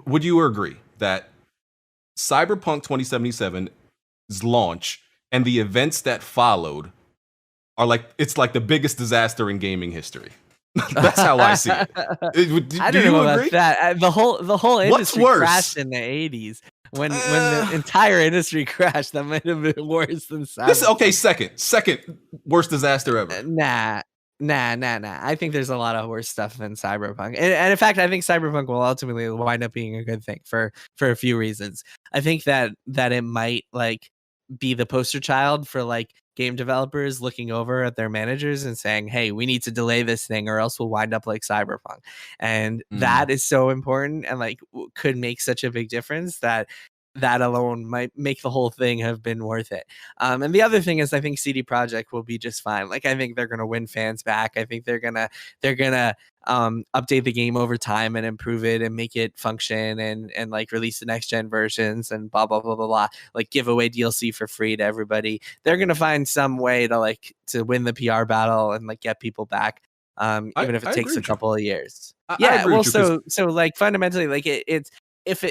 would you agree that Cyberpunk 2077's launch and the events that followed are it's like the biggest disaster in gaming history? That's how I see it. I don't know about that. The whole industry worse? crashed in the 80s. When the entire industry crashed, that might have been worse than Cyberpunk. Okay, second worst disaster ever. Nah. I think there's a lot of worse stuff than Cyberpunk, and in fact, I think Cyberpunk will ultimately wind up being a good thing for a few reasons. I think that it might be the poster child for game developers looking over at their managers and saying, "Hey, we need to delay this thing, or else we'll wind up like Cyberpunk," and that is so important and could make such a big difference that alone might make the whole thing have been worth it. And the other thing is, I think CD Projekt will be just fine. I think they're gonna win fans back. I think they're gonna update the game over time and improve it and make it function and release the next gen versions and blah blah blah blah blah. Give away DLC for free to everybody. They're gonna find some way to win the PR battle and get people back. Even if it takes a couple of years. Fundamentally,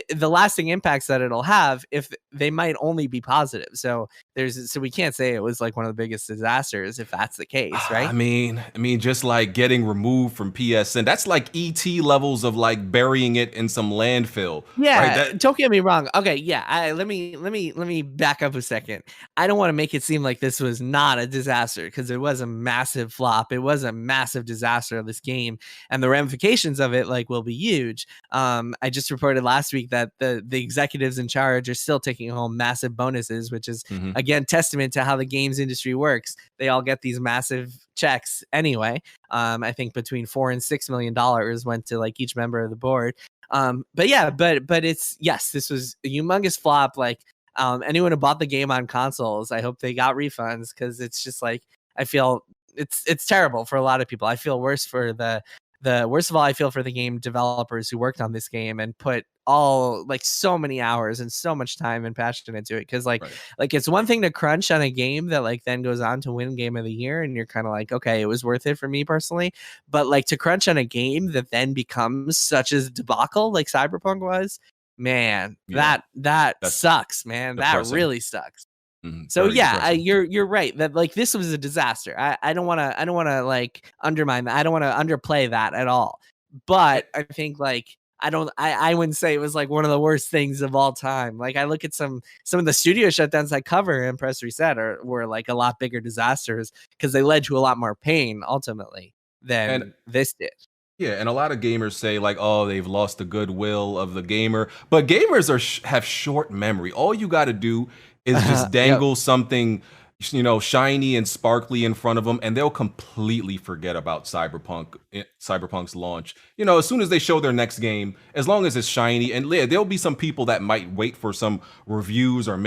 the lasting impacts that it'll have, if they might only be positive. So we can't say it was one of the biggest disasters if that's the case, right? I mean, just getting removed from PSN, that's ET levels of burying it in some landfill. Yeah, right? Don't get me wrong. Okay, yeah. Let me back up a second. I don't want to make it seem like this was not a disaster, because it was a massive flop. It was a massive disaster of this game, and the ramifications of it will be huge. I just reported last week that the executives in charge are still taking home massive bonuses, which is again testament to how the games industry works. They all get these massive checks anyway. I think between $4 and $6 million went to each member of the board. But it's, yes, this was a humongous flop. Anyone who bought the game on consoles, I hope they got refunds, because it's just I feel it's terrible for a lot of people. I feel worse for worst of all, I feel for the game developers who worked on this game and put all so many hours and so much time and passion into it. Because it's one thing to crunch on a game that then goes on to win Game of the Year, and you're kind of okay, it was worth it for me personally. But to crunch on a game that then becomes such a debacle like Cyberpunk was, man, that sucks, man. Depressing. That really sucks. So you're right that this was a disaster. I don't want to undermine that. I don't want to underplay that at all. But I think I wouldn't say it was one of the worst things of all time. I look at some of the studio shutdowns I cover in Press Reset were a lot bigger disasters, because they led to a lot more pain ultimately than this did. Yeah, and a lot of gamers say oh, they've lost the goodwill of the gamer, but gamers have short memory. All you got to do is just dangle something, shiny and sparkly in front of them, and they'll completely forget about Cyberpunk's launch. As soon as they show their next game, as long as it's shiny, and there'll be some people that might wait for some reviews or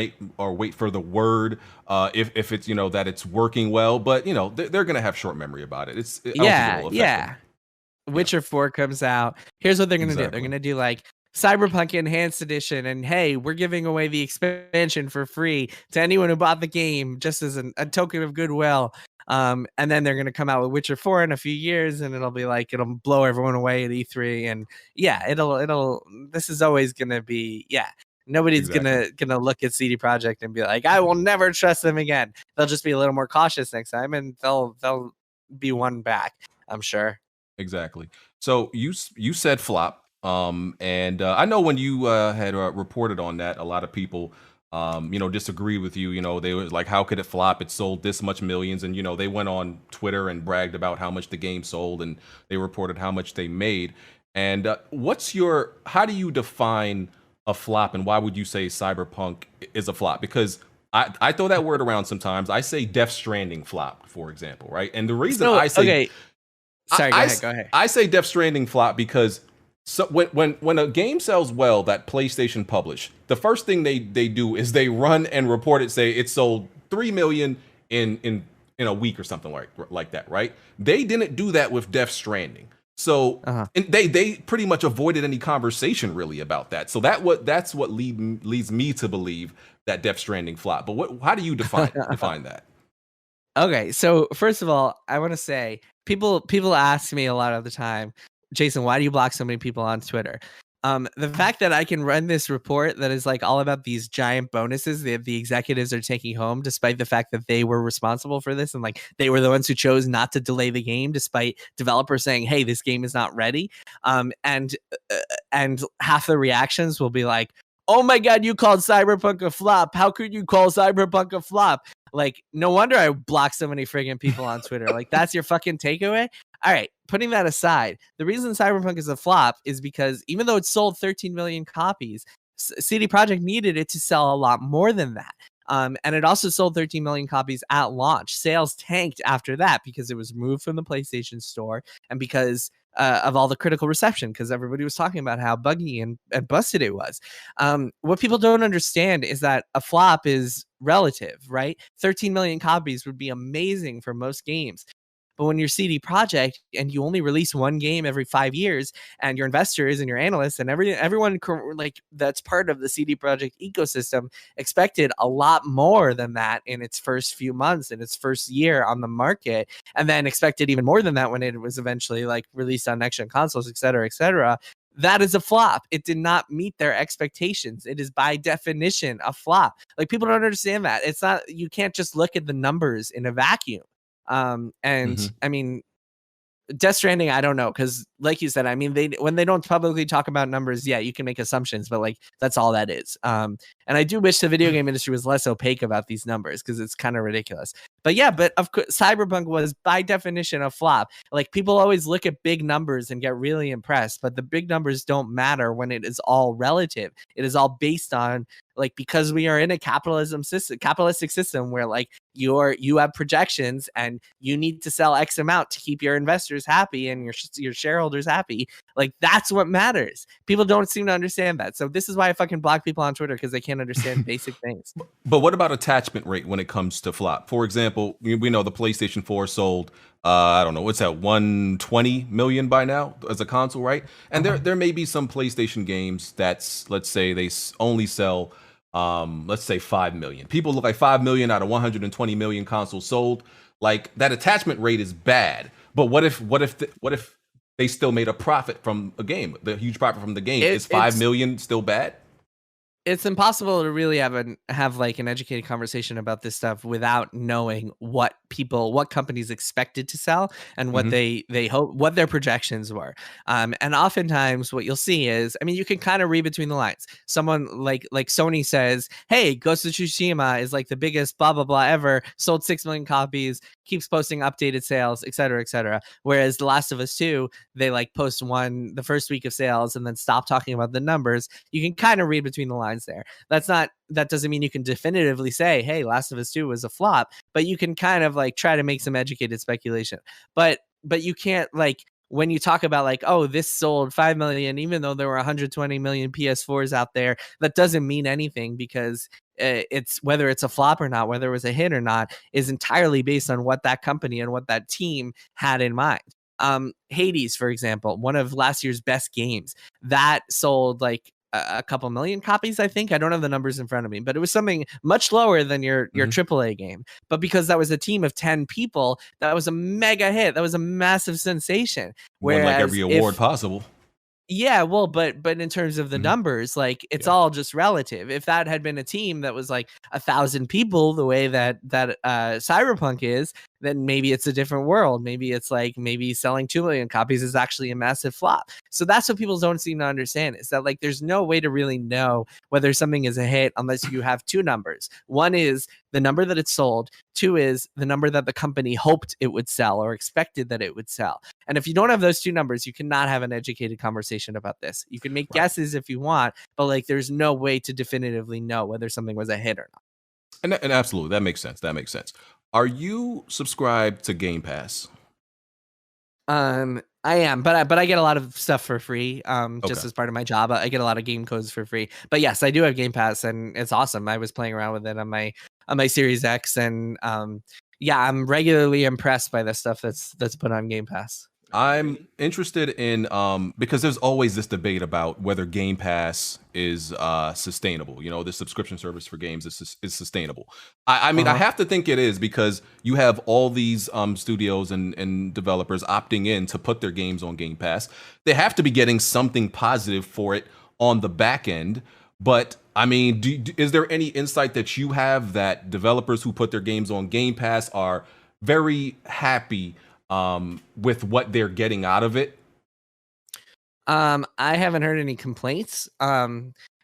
wait for the word if it's that it's working well, but they're gonna have short memory about it. Witcher 4 comes out. Here's what they're gonna do. They're gonna do Cyberpunk Enhanced Edition, and hey, we're giving away the expansion for free to anyone who bought the game, just as a token of goodwill. And then they're gonna come out with Witcher 4 in a few years, and it'll be it'll blow everyone away at E3. And it'll this is always gonna be nobody's gonna look at CD Projekt and be I will never trust them again. They'll just be a little more cautious next time, and they'll be won back, I'm sure. Exactly. So you said flop. And I know when you had reported on that, a lot of people, disagree with you. They were how could it flop? It sold this much millions. And, they went on Twitter and bragged about how much the game sold, and they reported how much they made. And how do you define a flop, and why would you say Cyberpunk is a flop? Because I throw that word around sometimes. I say Death Stranding flopped, for example, right? And the reason I say... Okay. Sorry, go ahead. I say Death Stranding flop because... So when a game sells well that PlayStation published, the first thing they do is they run and report it, say it sold 3 million in a week or something like that, right? They didn't do that with Death Stranding. So Uh-huh. and they pretty much avoided any conversation really about that. So that's what leads me to believe that Death Stranding flopped. But how do you define that? Okay, so first of all, I want to say people ask me a lot of the time, Jason, why do you block so many people on Twitter? The fact that I can run this report that is like all about these giant bonuses that the executives are taking home, despite the fact that they were responsible for this and like they were the ones who chose not to delay the game, despite developers saying, "Hey, this game is not ready," and half the reactions will be like, "Oh my God, you called Cyberpunk a flop? How could you call Cyberpunk a flop?" Like, no wonder I block so many friggin' people on Twitter. Like, that's your fucking takeaway? All right, putting that aside, the reason Cyberpunk is a flop is because even though it sold 13 million copies, CD Projekt needed it to sell a lot more than that. And it also sold 13 million copies at launch. Sales tanked after that because it was moved from the PlayStation Store and because of all the critical reception, because everybody was talking about how buggy and busted it was. What people don't understand is that a flop is relative, right? 13 million copies would be amazing for most games. But when you're CD Projekt and you only release one game every 5 years, and your investors and your analysts and everyone like that's part of the CD Projekt ecosystem expected a lot more than that in its first few months, in its first year on the market, and then expected even more than that when it was eventually like released on next gen consoles, et cetera, et cetera. That is a flop. It did not meet their expectations. It is by definition a flop. Like, people don't understand that. It's not, you can't just look at the numbers in a vacuum. I mean, Death Stranding, I don't know, because like you said, I mean, when they don't publicly talk about numbers, yeah, you can make assumptions, but like that's all that is. And I do wish the video game industry was less opaque about these numbers because it's kind of ridiculous. But yeah, but of course, Cyberpunk was by definition a flop. Like, people always look at big numbers and get really impressed, but the big numbers don't matter when it is all relative. It is all based on, like, because we are in a capitalistic system where like you have projections and you need to sell X amount to keep your investors happy and your shareholders happy. Like, that's what matters. People don't seem to understand that. So this is why I fucking block people on Twitter, because they can't understand basic things. But what about attachment rate when it comes to flop? For example, we know the PlayStation 4 sold, I don't know, what's that, 120 million by now as a console, right? And there may be some PlayStation games that's, let's say they only sell, let's say 5 million. People look like 5 million out of 120 million consoles sold. Like, that attachment rate is bad. But what if they still made a profit from a game, the huge profit from the game? Is 5 million still bad? It's impossible to really have like an educated conversation about this stuff without knowing what companies expected to sell and what they hope, what their projections were. And oftentimes what you'll see is, I mean, you can kind of read between the lines. Someone like Sony says, "Hey, Ghost of Tsushima is like the biggest blah blah blah ever, sold 6 million copies, keeps posting updated sales, et cetera, et cetera." Whereas The Last of Us 2, they like post the first week of sales and then stop talking about the numbers. You can kind of read between the lines there. That doesn't mean you can definitively say, "Hey, Last of Us 2 was a flop," but you can kind of like try to make some educated speculation. But you can't, like, when you talk about like, "Oh, this sold 5 million," even though there were 120 million PS4s out there, that doesn't mean anything, because it's whether it's a flop or not, whether it was a hit or not, is entirely based on what that company and what that team had in mind. Hades, for example, one of last year's best games, that sold like a couple million copies, I think. I don't have the numbers in front of me, but it was something much lower than your AAA game. But because that was a team of 10 people, that was a mega hit. That was a massive sensation. Won like every award possible. Yeah, well, but in terms of the numbers, like, it's all just relative. If that had been a team that was like 1,000 people, the way that Cyberpunk is, then maybe it's a different world. Maybe it's like, maybe selling 2 million copies is actually a massive flop. So that's what people don't seem to understand, is that like there's no way to really know whether something is a hit unless you have two numbers. One is the number that it sold. Two is the number that the company hoped it would sell or expected that it would sell. And if you don't have those two numbers, you cannot have an educated conversation about this. You can make guesses if you want, but like there's no way to definitively know whether something was a hit or not. And absolutely, that makes sense. That makes sense. Are you subscribed to Game Pass? I am, but I get a lot of stuff for free. Just as part of my job, I get a lot of game codes for free. But yes, I do have Game Pass, and it's awesome. I was playing around with it on my Series X, and yeah, I'm regularly impressed by the stuff that's put on Game Pass. I'm interested in because there's always this debate about whether Game Pass is sustainable. You know, the subscription service for games is sustainable. I mean, I have to think it is because you have all these studios and developers opting in to put their games on Game Pass. They have to be getting something positive for it on the back end. But I mean, is there any insight that you have that developers who put their games on Game Pass are very happy with what they're getting out of it? I haven't heard any complaints.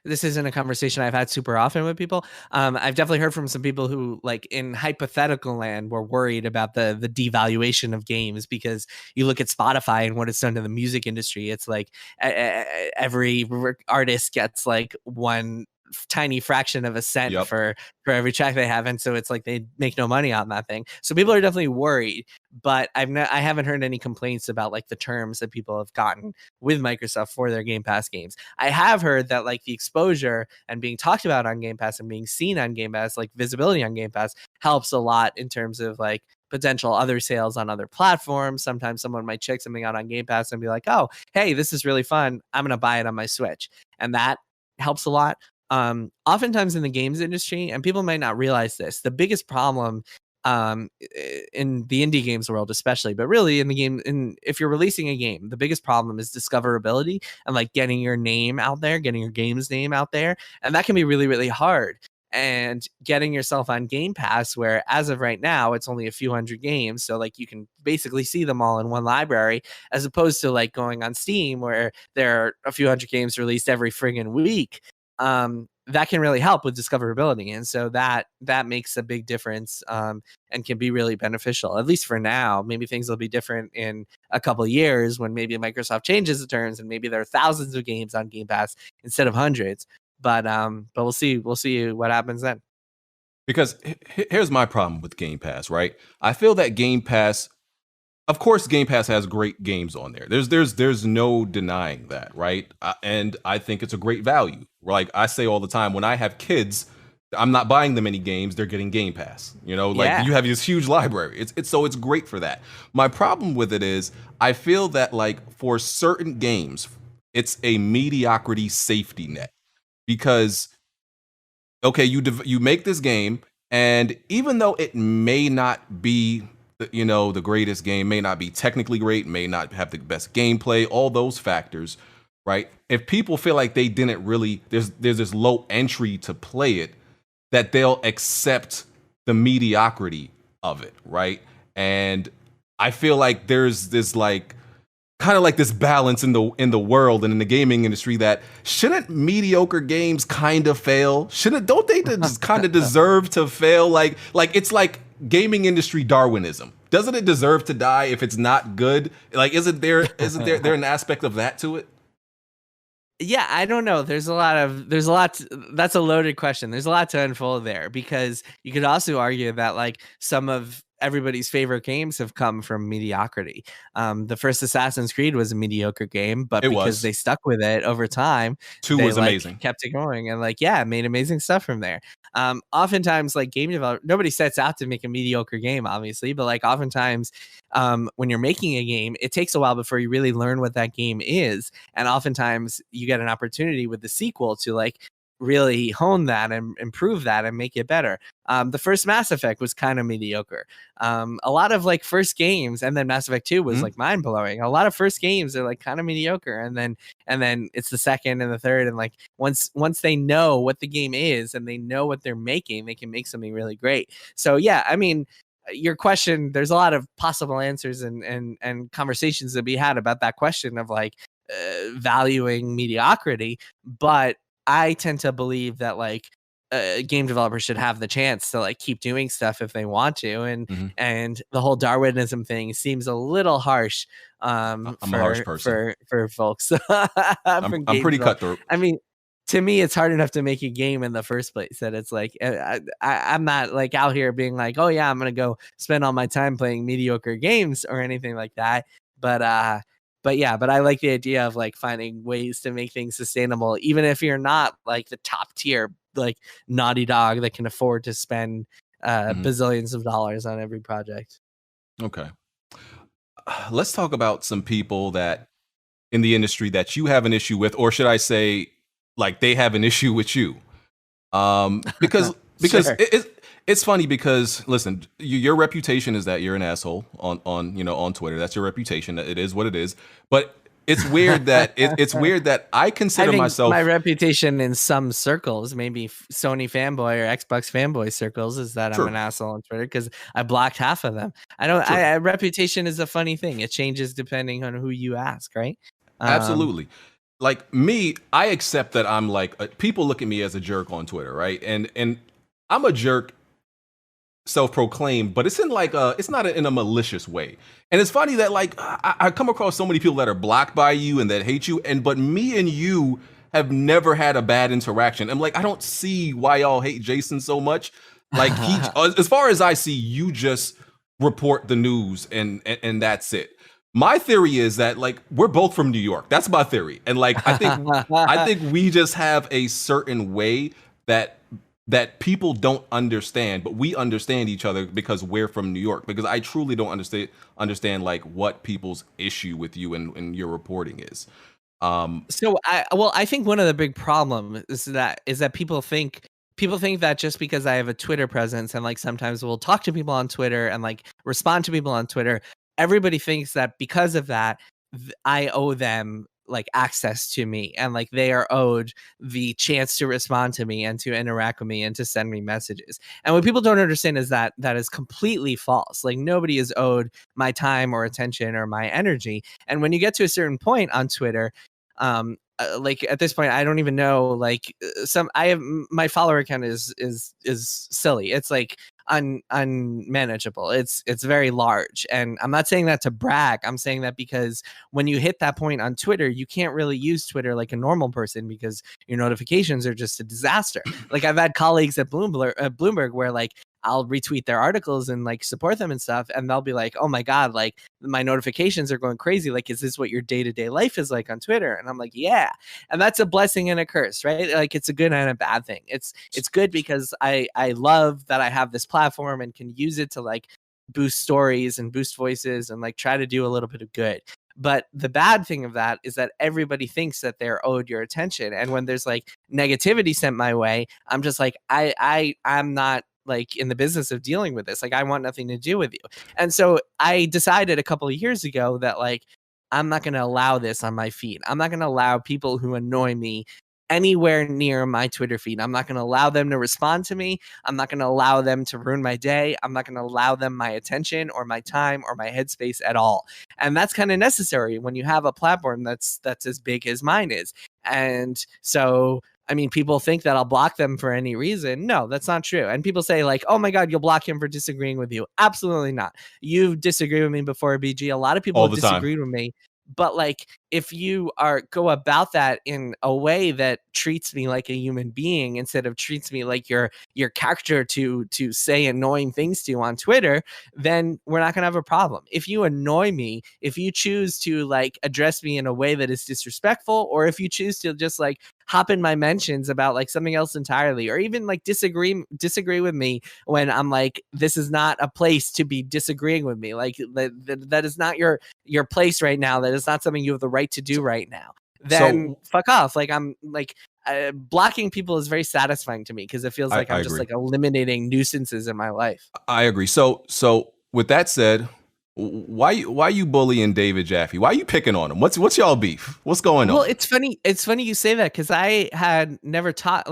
This isn't a conversation I've had super often with people. I've definitely heard from some people who, like, in hypothetical land, were worried about the devaluation of games, because you look at Spotify and what it's done to the music industry. It's like every artist gets like one tiny fraction of a cent for every track they have, and so it's like they make no money on that thing. So people are definitely worried, but I haven't heard any complaints about like the terms that people have gotten with Microsoft for their Game Pass games. I have heard that like the exposure and being talked about on Game Pass and being seen on Game Pass, like visibility on Game Pass, helps a lot in terms of like potential other sales on other platforms. Sometimes someone might check something out on Game Pass and be like, oh, hey, this is really fun, I'm gonna buy it on my Switch, and that helps a lot. Oftentimes in the games industry, and people might not realize this, the biggest problem in the indie games world especially, but really in the game, if you're releasing a game, the biggest problem is discoverability and like getting your name out there, getting your game's name out there, and that can be really, really hard. And getting yourself on Game Pass, where as of right now it's only a few hundred games, so like you can basically see them all in one library, as opposed to like going on Steam where there are a few hundred games released every friggin' week. That can really help with discoverability, and so that makes a big difference, and can be really beneficial, at least for now. Maybe things will be different in a couple of years when maybe Microsoft changes the terms and maybe there are thousands of games on Game Pass instead of hundreds. But we'll see what happens then. Because here's my problem with Game Pass, right? I feel that Game Pass, of course, Game Pass has great games on there. There's no denying that, right? And I think it's a great value. Like I say all the time, when I have kids, I'm not buying them any games. They're getting Game Pass. You know, like you have this huge library. It's great for that. My problem with it is I feel that like for certain games, it's a mediocrity safety net, because okay, you make this game, and even though it may not be, you know, the greatest game, may not be technically great, may not have the best gameplay, all those factors, right? If people feel like they didn't really, there's this low entry to play it, that they'll accept the mediocrity of it, right? And I feel like there's this like kind of like this balance in the world and in the gaming industry, that shouldn't mediocre games kind of fail? Don't they just kind of deserve to fail? Like it's like gaming industry Darwinism. Doesn't it deserve to die if it's not good? Like, isn't there an aspect of that to it? Yeah, I don't know. There's a lot. That's a loaded question. There's a lot to unfold there, because you could also argue that like some of everybody's favorite games have come from mediocrity. The first Assassin's Creed was a mediocre game, but because they stuck with it over time, 2 was amazing. Kept it going, and like made amazing stuff from there. Oftentimes, like game developer, nobody sets out to make a mediocre game, obviously, but like oftentimes, when you're making a game, it takes a while before you really learn what that game is, and oftentimes you get an opportunity with the sequel to like really hone that and improve that and make it better. The first Mass Effect was kind of mediocre. A lot of like first games, and then Mass Effect 2 was like mind blowing. A lot of first games are like kind of mediocre, and then it's the second and the third, and like once they know what the game is and they know what they're making, they can make something really great. So yeah, I mean, your question, there's a lot of possible answers and conversations to be had about that question of like valuing mediocrity, but I tend to believe that like game developers should have the chance to like keep doing stuff if they want to, and the whole Darwinism thing seems a little harsh. I'm a harsh person for folks. I'm pretty cutthroat. I mean, to me, it's hard enough to make a game in the first place that it's like I'm not like out here being like, oh yeah, I'm gonna go spend all my time playing mediocre games or anything like that. But I like the idea of like finding ways to make things sustainable, even if you're not like the top tier, like Naughty Dog that can afford to spend bazillions of dollars on every project. Okay. let's talk about some people that in the industry that you have an issue with, or should I say, like they have an issue with you? Because Sure. it's funny because listen, your reputation is that you're an asshole on Twitter. That's your reputation. It is what it is. But it's weird that it's weird that I consider I think myself. my reputation in some circles, maybe Sony fanboy or Xbox fanboy circles, is that True. I'm an asshole on Twitter because I blocked half of them. I don't. True. Reputation is a funny thing. It changes depending on who you ask, right? Absolutely. Like me, I accept that I'm like people look at me as a jerk on Twitter, right? And I'm a jerk, self-proclaimed, but it's in like it's not in a malicious way. And it's funny that like I come across so many people that are blocked by you and that hate you, but me and you have never had a bad interaction. I'm like, I don't see why y'all hate Jason so much. Like as far as I see, you just report the news and that's it. My theory is that like we're both from New York. That's my theory. And like I think we just have a certain way that people don't understand, but we understand each other because we're from New York. Because I truly don't understand like what people's issue with you and your reporting is. So I think one of the big problems is that people think that just because I have a Twitter presence and like sometimes we'll talk to people on Twitter and like respond to people on Twitter, everybody thinks that because of that I owe them like access to me and like they are owed the chance to respond to me and to interact with me and to send me messages. And what people don't understand is that is completely false. Like nobody is owed my time or attention or my energy. And when you get to a certain point on Twitter, like at this point I don't even know, like my follower count is silly. It's like unmanageable. It's very large. And I'm not saying that to brag. I'm saying that because when you hit that point on Twitter, you can't really use Twitter like a normal person because your notifications are just a disaster. Like I've had colleagues at Bloomberg where like I'll retweet their articles and like support them and stuff. And they'll be like, oh my God, like my notifications are going crazy. Like, is this what your day-to-day life is like on Twitter? And I'm like, yeah. And that's a blessing and a curse, right? Like it's a good and a bad thing. It's good because I love that I have this platform and can use it to like boost stories and boost voices and like try to do a little bit of good. But the bad thing of that is that everybody thinks that they're owed your attention. And when there's like negativity sent my way, I'm just like, I'm not like in the business of dealing with this. Like I want nothing to do with you. And so I decided a couple of years ago that like, I'm not going to allow this on my feed. I'm not going to allow people who annoy me anywhere near my Twitter feed. I'm not going to allow them to respond to me. I'm not going to allow them to ruin my day. I'm not going to allow them my attention or my time or my headspace at all. And that's kind of necessary when you have a platform that's as big as mine is. And so I mean, people think that I'll block them for any reason. No, that's not true. And people say like, oh my God, you'll block him for disagreeing with you. Absolutely not. You've disagreed with me before, BG. A lot of people have disagreed with me. But like, if you go about that in a way that treats me like a human being instead of treats me like your character to say annoying things to you on Twitter, then we're not gonna have a problem. If you annoy me, if you choose to like address me in a way that is disrespectful, or if you choose to just like hop in my mentions about like something else entirely, or even like disagree with me when I'm like, this is not a place to be disagreeing with me. Like that is not your place right now. That is not something you have the right to do right now. Then fuck off. Like I'm like blocking people is very satisfying to me because it feels like I'm just like eliminating nuisances in my life. I agree. So with that said, why you bullying David Jaffe? Why are you picking on him? What's y'all beef? What's going on? Well, it's funny you say that because I've never talked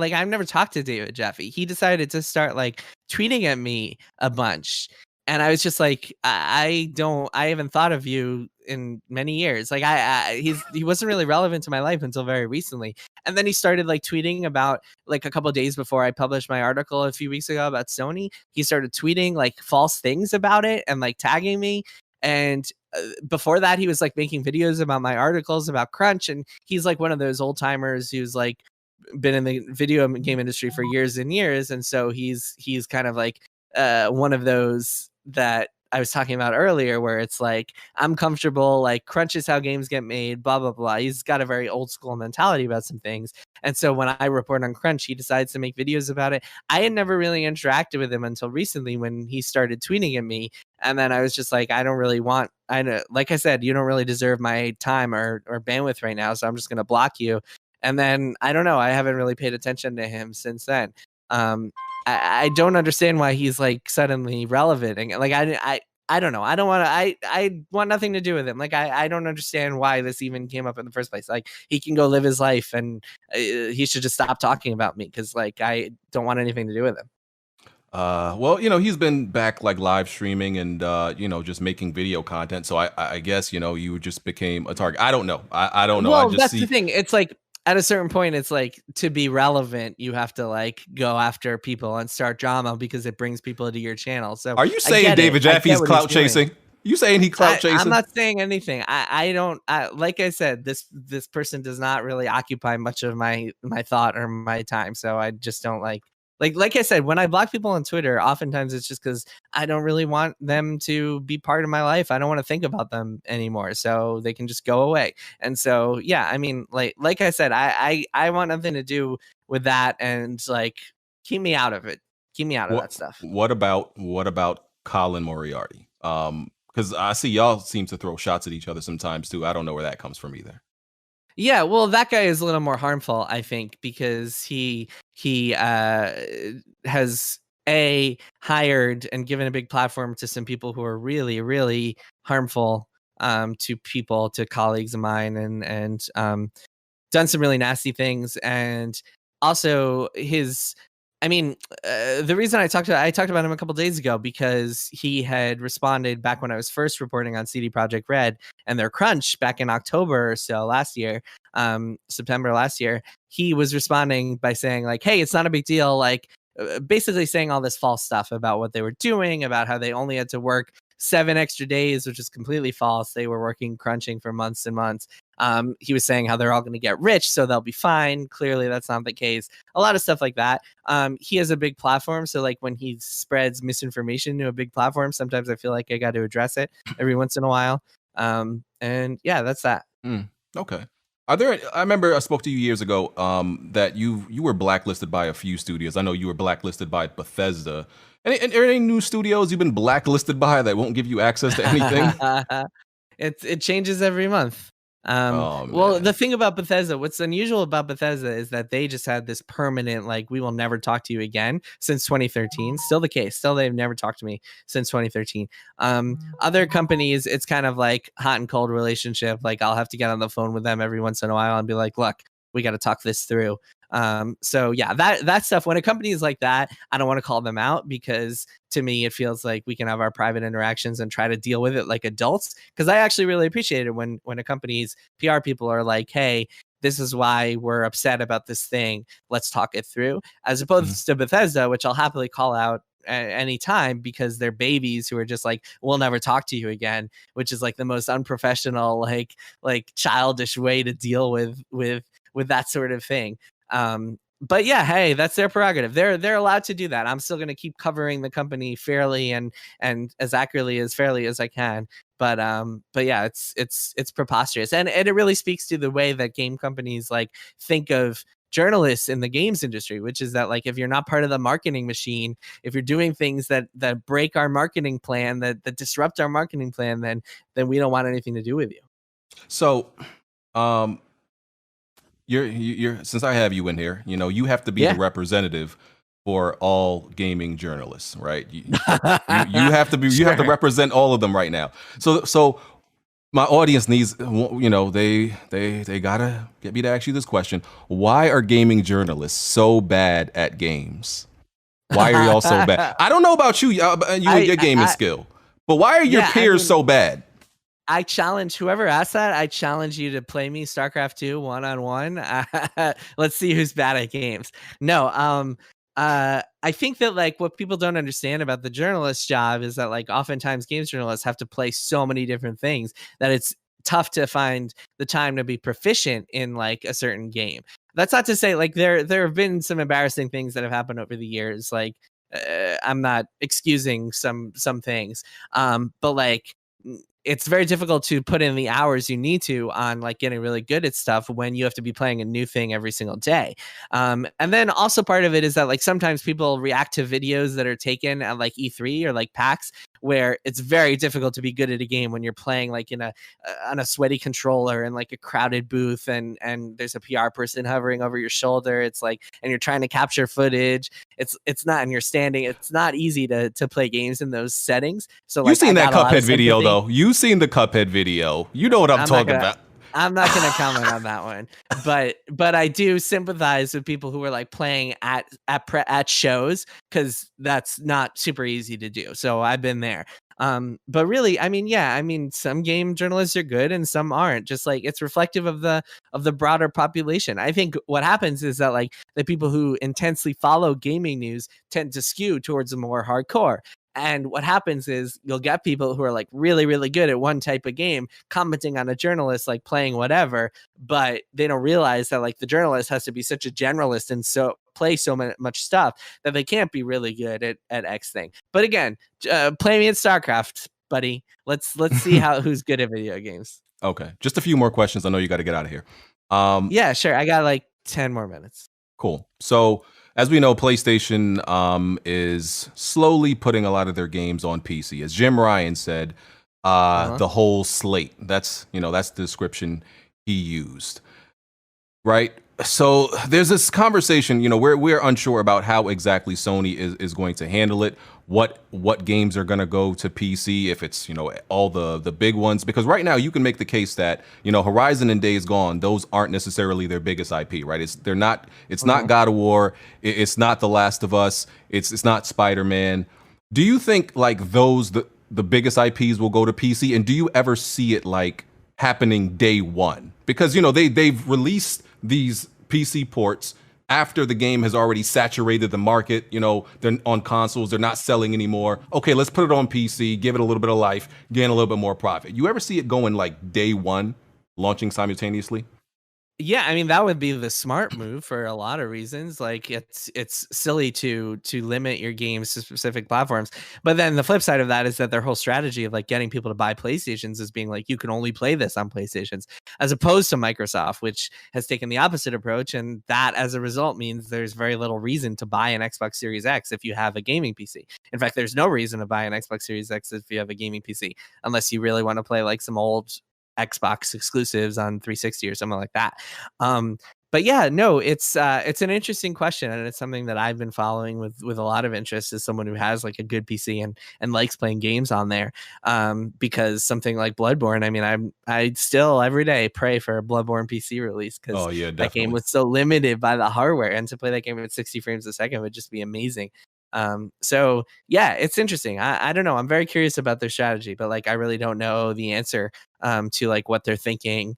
to David Jaffe. He decided to start like tweeting at me a bunch. And I was just like, I haven't thought of you in many years. Like he wasn't really relevant to my life until very recently. And then he started like tweeting about like a couple of days before I published my article a few weeks ago about Sony. He started tweeting like false things about it and like tagging me. And before that, he was like making videos about my articles about Crunch. And he's like one of those old timers who's like been in the video game industry for years and years. And so he's kind of like one of those that I was talking about earlier, where it's like, I'm comfortable, like crunch is how games get made, blah, blah, blah. He's got a very old school mentality about some things. And so when I report on crunch, he decides to make videos about it. I had never really interacted with him until recently when he started tweeting at me. And then I was just like, I don't really want, I know, like I said, you don't really deserve my time or bandwidth right now. So I'm just going to block you. And then I don't know, I haven't really paid attention to him since then. I don't understand why he's like suddenly relevant. And like, I don't know. I don't want to, I want nothing to do with him. Like, I don't understand why this even came up in the first place. Like, he can go live his life, and he should just stop talking about me. Cause like, I don't want anything to do with him. Well, you know, he's been back like live streaming and, you know, just making video content. So I guess, you know, you just became a target. I don't know. I don't know. Well, I just that's see. the thing. It's like, at a certain point, it's like, to be relevant, you have to like go after people and start drama because it brings people to your channel. So Are you saying David Jaffe's clout chasing? You saying he clout chasing? I'm not saying anything. I don't, like I said, this person does not really occupy much of my thought or my time. So I just don't like I said, when I block people on Twitter, oftentimes it's just because I don't really want them to be part of my life. I don't want to think about them anymore, so they can just go away. And so, yeah, I mean, like I said, I want nothing to do with that, and like, keep me out of it. Keep me out of that stuff. What about Colin Moriarty? Because I see y'all seem to throw shots at each other sometimes too. I don't know where that comes from either. Yeah, well, that guy is a little more harmful, I think, because he has hired and given a big platform to some people who are really, really harmful to people, to colleagues of mine, and done some really nasty things. And also the reason I talked about him a couple days ago, because he had responded back when I was first reporting on CD Projekt Red and their crunch back in October or so last year, September last year. He was responding by saying like, hey, it's not a big deal. Like, basically saying all this false stuff about what they were doing, about how they only had to work 7 extra days, which is completely false. They were crunching for months and months. He was saying how they're all going to get rich, so they'll be fine. Clearly, that's not the case. A lot of stuff like that. He has a big platform, so like when he spreads misinformation to a big platform, sometimes I feel like I got to address it every once in a while. And yeah, that's that. Okay. I remember I spoke to you years ago that you were blacklisted by a few studios. I know you were blacklisted by Bethesda. Are there any new studios you've been blacklisted by that won't give you access to anything? It changes every month. Well, the thing about Bethesda, what's unusual about Bethesda is that they just had this permanent, like, we will never talk to you again since 2013. Still the case. Still, they've never talked to me since 2013. Other companies, it's kind of like hot and cold relationship. Like, I'll have to get on the phone with them every once in a while and be like, look, we got to talk this through. So yeah, that stuff, when a company is like that, I don't want to call them out, because to me it feels like we can have our private interactions and try to deal with it like adults. Because I actually really appreciate it when a company's PR people are like, hey, this is why we're upset about this thing, let's talk it through, as opposed to Bethesda, which I'll happily call out at any time, because they're babies who are just like, we'll never talk to you again, which is like the most unprofessional, like childish way to deal with that sort of thing. But yeah, hey, that's their prerogative. They're allowed to do that. I'm still going to keep covering the company fairly and as accurately as fairly as I can. But yeah, it's preposterous, and it really speaks to the way that game companies like think of journalists in the games industry, which is that, like, if you're not part of the marketing machine, if you're doing things that break our marketing plan, that disrupt our marketing plan, then we don't want anything to do with you. So, you're since I have you in here, you know, you have to be the representative for all gaming journalists, right? You have to be, you have to represent all of them right now. So my audience needs, you know, they gotta get me to ask you this question: why are gaming journalists so bad at games? Why are y'all so bad? I don't know about you, and your gaming skill, but why are your peers so bad? I challenge whoever asked that. I challenge you to play me StarCraft 2 1-on-1. Let's see who's bad at games. No, I think that, like, what people don't understand about the journalist's job is that, like, oftentimes games journalists have to play so many different things that it's tough to find the time to be proficient in like a certain game. That's not to say, like, there have been some embarrassing things that have happened over the years, like I'm not excusing some things, but like it's very difficult to put in the hours you need to on like getting really good at stuff when you have to be playing a new thing every single day. And then also part of it is that like sometimes people react to videos that are taken at like E3 or like PAX, where it's very difficult to be good at a game when you're playing like in on a sweaty controller in like a crowded booth, and there's a PR person hovering over your shoulder. It's like, and you're trying to capture footage. It's not, and you're standing. It's not easy to play games in those settings. So like, You seen that Cuphead video sympathy. though? You seen the Cuphead video? You know what I'm talking about. I'm not going to comment on that one, but I do sympathize with people who are like playing at shows, because that's not super easy to do. So I've been there. But really, I mean, some game journalists are good and some aren't. Just like it's reflective of the broader population. I think what happens is that like the people who intensely follow gaming news tend to skew towards the more hardcore. And what happens is you'll get people who are like really, really good at one type of game commenting on a journalist like playing whatever, but they don't realize that like the journalist has to be such a generalist and so play so much stuff that they can't be really good at X thing. But again, play me at StarCraft, buddy. Let's see who's good at video games. Okay, just a few more questions. I know you got to get out of here. Yeah, sure. I got like 10 more minutes. Cool. So as we know, PlayStation is slowly putting a lot of their games on PC. As Jim Ryan said, the whole slate. That's the description he used. Right. So there's this conversation, we're unsure about how exactly Sony is going to handle it. What games are going to go to PC, if it's, all the big ones, because right now you can make the case that, Horizon and Days Gone, those aren't necessarily their biggest IP, right? It's not God of War. It's not The Last of Us. It's not Spider-Man. Do you think like those, the biggest IPs will go to PC, and do you ever see it like happening day one? Because, they've released these PC ports after the game has already saturated the market. They're on consoles, they're not selling anymore. Okay, let's put it on PC, give it a little bit of life, gain a little bit more profit. You ever see it going like day one, launching simultaneously? Yeah, I mean, that would be the smart move for a lot of reasons. Like it's silly to limit your games to specific platforms. But then the flip side of that is that their whole strategy of like getting people to buy PlayStations is being like, you can only play this on PlayStations, as opposed to Microsoft, which has taken the opposite approach. And that as a result means there's very little reason to buy an Xbox Series X if you have a gaming PC. In fact, there's no reason to buy an Xbox Series X if you have a gaming PC, unless you really want to play like some old Xbox exclusives on 360 or something like that. But yeah, no, it's an interesting question, and it's something that I've been following with a lot of interest as someone who has like a good PC and likes playing games on there. Because something like Bloodborne, I mean, I still every day pray for a Bloodborne PC release, because that game was so limited by the hardware, and to play that game at 60 frames a second would just be amazing. So yeah, it's interesting. I don't know. I'm very curious about their strategy, but like I really don't know the answer to like what they're thinking,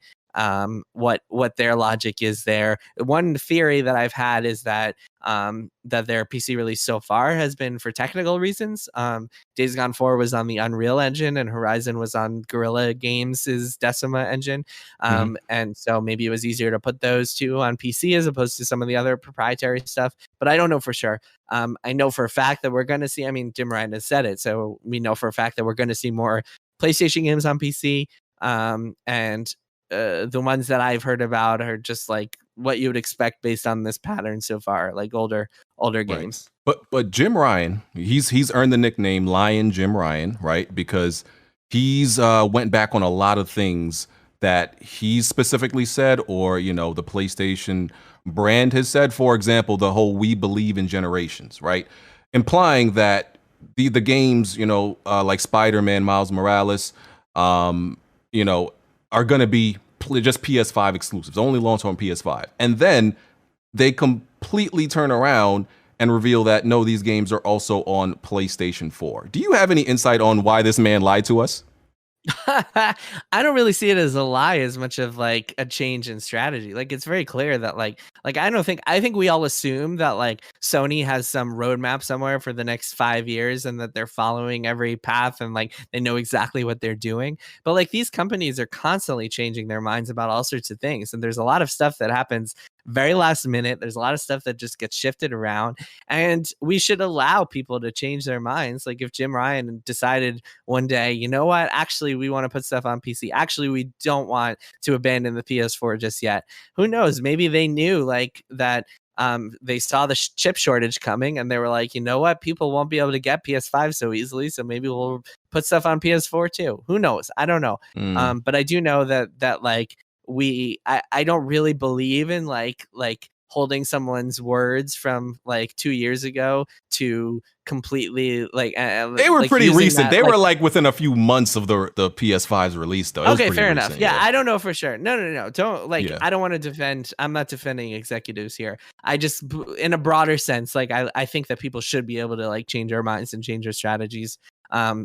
what their logic is there. One theory that I've had is that that their PC release so far has been for technical reasons. Days Gone 4 was on the Unreal Engine, and Horizon was on Guerrilla Games' Decima engine. And so maybe it was easier to put those two on PC as opposed to some of the other proprietary stuff, but I don't know for sure. I know for a fact that we're going to see, I mean, Jim Ryan has said it, so we know for a fact that we're going to see more PlayStation games on PC. And the ones that I've heard about are just like what you would expect based on this pattern so far, like older games. Right. But Jim Ryan, he's earned the nickname Lion Jim Ryan, right? Because he's went back on a lot of things that he specifically said, or the PlayStation brand has said. For example, the whole "we believe in generations," right? Implying that the games, like Spider-Man, Miles Morales, are going to be just PS5 exclusives, only launch on PS5. And then they completely turn around and reveal that, no, these games are also on PlayStation 4. Do you have any insight on why this man lied to us? I don't really see it as a lie as much of like a change in strategy. Like it's very clear that like I think we all assume that like Sony has some roadmap somewhere for the next 5 years and that they're following every path and like they know exactly what they're doing. But like these companies are constantly changing their minds about all sorts of things, and there's a lot of stuff that happens very last minute. There's a lot of stuff that just gets shifted around, and we should allow people to change their minds. Like if Jim Ryan decided one day, you know what, actually we want to put stuff on PC. Actually, we don't want to abandon the PS4 just yet. Who knows? Maybe they knew like that. They saw the chip shortage coming and they were like, you know what? People won't be able to get PS5 so easily. So maybe we'll put stuff on PS4 too. Who knows? I don't know. But I do know that like I don't really believe in like holding someone's words from like 2 years ago to completely like they were like pretty recent. That, they were like within a few months of the PS5's release though. Okay, fair enough. Yeah, I don't know for sure. No. Don't like Yeah. I don't want to defend. I'm not defending executives here. I just in a broader sense, like I think that people should be able to like change their minds and change their strategies.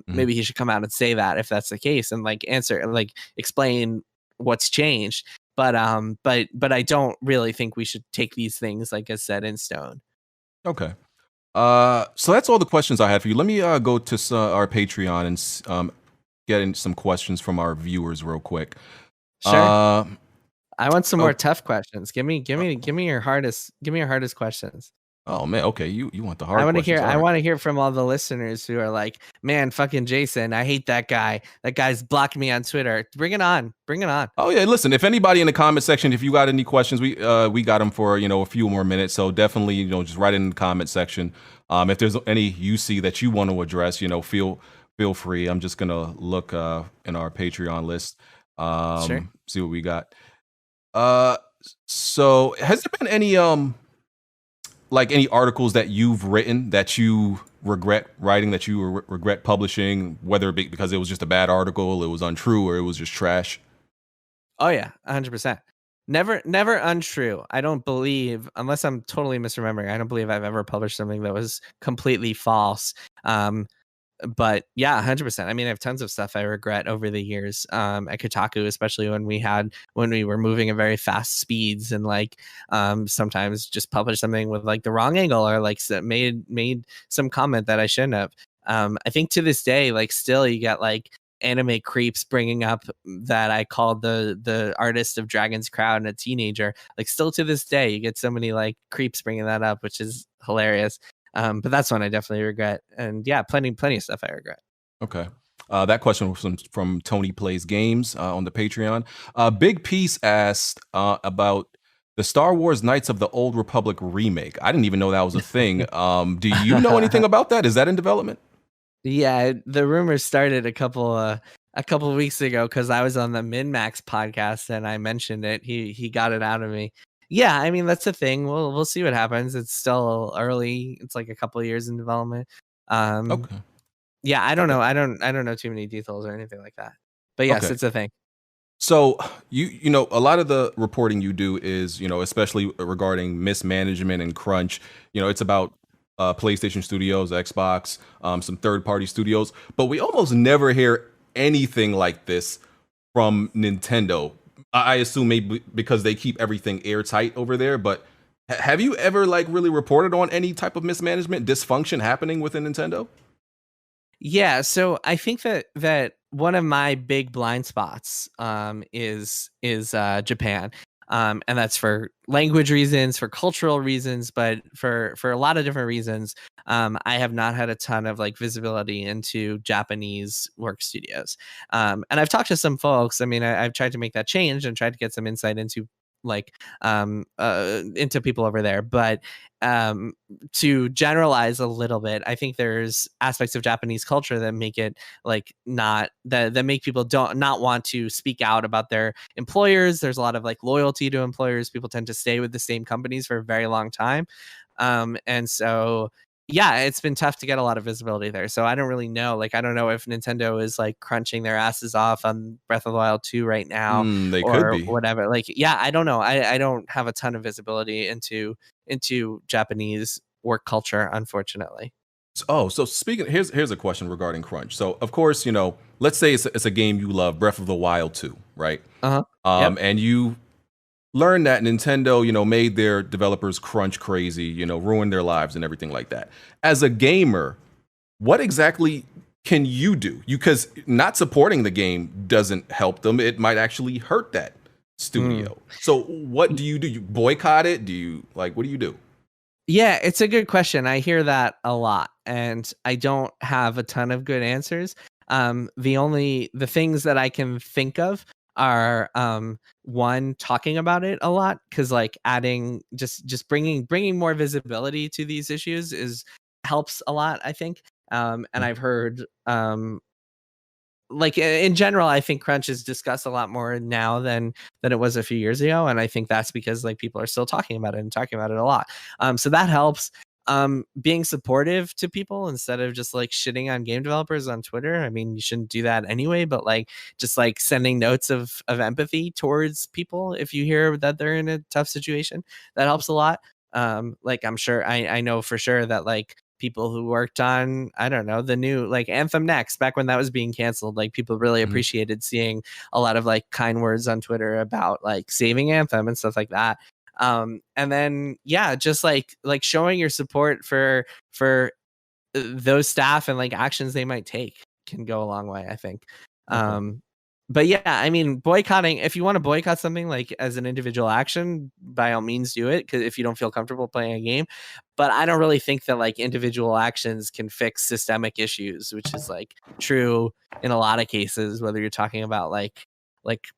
Maybe he should come out and say that if that's the case and like answer and like explain what's changed. But I don't really think we should take these things like as set in stone. Okay. So that's all the questions I had for you. Let me go to our Patreon and get in some questions from our viewers real quick. Sure. I want some more tough questions. Give me your hardest questions. Oh man, okay. You want the hard questions. I want to hear from all the listeners who are like, man, fucking Jason, I hate that guy. That guy's blocked me on Twitter. Bring it on. Oh yeah, listen, if anybody in the comment section, if you got any questions, we got them for, a few more minutes. So definitely, just write in the comment section. If there's any you see that you want to address, feel free. I'm just gonna look in our Patreon list. Sure. See what we got. So has there been any any articles that you've written that you regret writing, that you regret publishing, whether it be because it was just a bad article, it was untrue, or it was just trash? Oh yeah, 100%. Never untrue. I don't believe, unless I'm totally misremembering, I don't believe I've ever published something that was completely false. But yeah, 100%. I mean, I have tons of stuff I regret over the years at Kotaku, especially when we were moving at very fast speeds and like sometimes just published something with like the wrong angle or like made some comment that I shouldn't have. I think to this day, like still you get like anime creeps bringing up that I called the artist of Dragon's Crown a teenager. Like still to this day, you get so many like creeps bringing that up, which is hilarious. But that's one I definitely regret. And yeah, plenty of stuff I regret. Okay. That question was from Tony Plays Games on the Patreon. Big Piece asked about the Star Wars Knights of the Old Republic remake. I didn't even know that was a thing. Do you know anything about that? Is that in development? Yeah, the rumors started a couple weeks ago because I was on the MinMax podcast and I mentioned it. He got it out of me. Yeah, I mean that's the thing. We'll see what happens. It's still early. It's like a couple of years in development. Okay. Yeah, I don't know. I don't know too many details or anything like that. But yes, It's a thing. So you know a lot of the reporting you do is especially regarding mismanagement and crunch. It's about PlayStation Studios, Xbox, some third-party studios, but we almost never hear anything like this from Nintendo. I assume maybe because they keep everything airtight over there, but have you ever like really reported on any type of mismanagement, dysfunction happening within Nintendo? Yeah, so I think that one of my big blind spots is Japan. And that's for language reasons, for cultural reasons, but for a lot of different reasons. I have not had a ton of like visibility into Japanese work studios. And I've talked to some folks. I mean, I've tried to make that change and tried to get some insight into into people over there. But to generalize a little bit, I think there's aspects of Japanese culture that make it like not that make people not want to speak out about their employers. There's a lot of like loyalty to employers. People tend to stay with the same companies for a very long time. And so yeah, it's been tough to get a lot of visibility there. So I don't really know. Like, I don't know if Nintendo is like crunching their asses off on Breath of the Wild 2 right now. They or could be. Whatever. Like, yeah, I don't know. I don't have a ton of visibility into Japanese work culture, unfortunately. So speaking, here's a question regarding crunch. So of course, let's say it's a game you love, Breath of the Wild 2, right? Yep. And you learn that Nintendo, made their developers crunch crazy, ruin their lives and everything like that. As a gamer, what exactly can you do? Because not supporting the game doesn't help them. It might actually hurt that. studio. So what do? You boycott it? Do you like, what do you do? Yeah, it's a good question. I hear that a lot, and I don't have a ton of good answers. The things that I can think of are one, talking about it a lot, because like adding just bringing more visibility to these issues helps a lot, I think. And I've heard like in general, I think crunch is discussed a lot more now than it was a few years ago, and I think that's because like people are still talking about it and talking about it a lot. So that helps. Being supportive to people instead of just like shitting on game developers on Twitter. I mean, you shouldn't do that anyway, but like just like sending notes of empathy towards people if you hear that they're in a tough situation, that helps a lot. Like I'm sure I know for sure that like people who worked on, I don't know, the new like Anthem Next back when that was being canceled, like people really appreciated seeing a lot of like kind words on Twitter about like saving Anthem and stuff like that. And then yeah, just like showing your support for those staff and like actions they might take can go a long way, I think. Okay. But yeah, I mean, boycotting, if you want to boycott something like as an individual action, by all means do it, because if you don't feel comfortable playing a game. But I don't really think that like individual actions can fix systemic issues, which is like true in a lot of cases, whether you're talking about like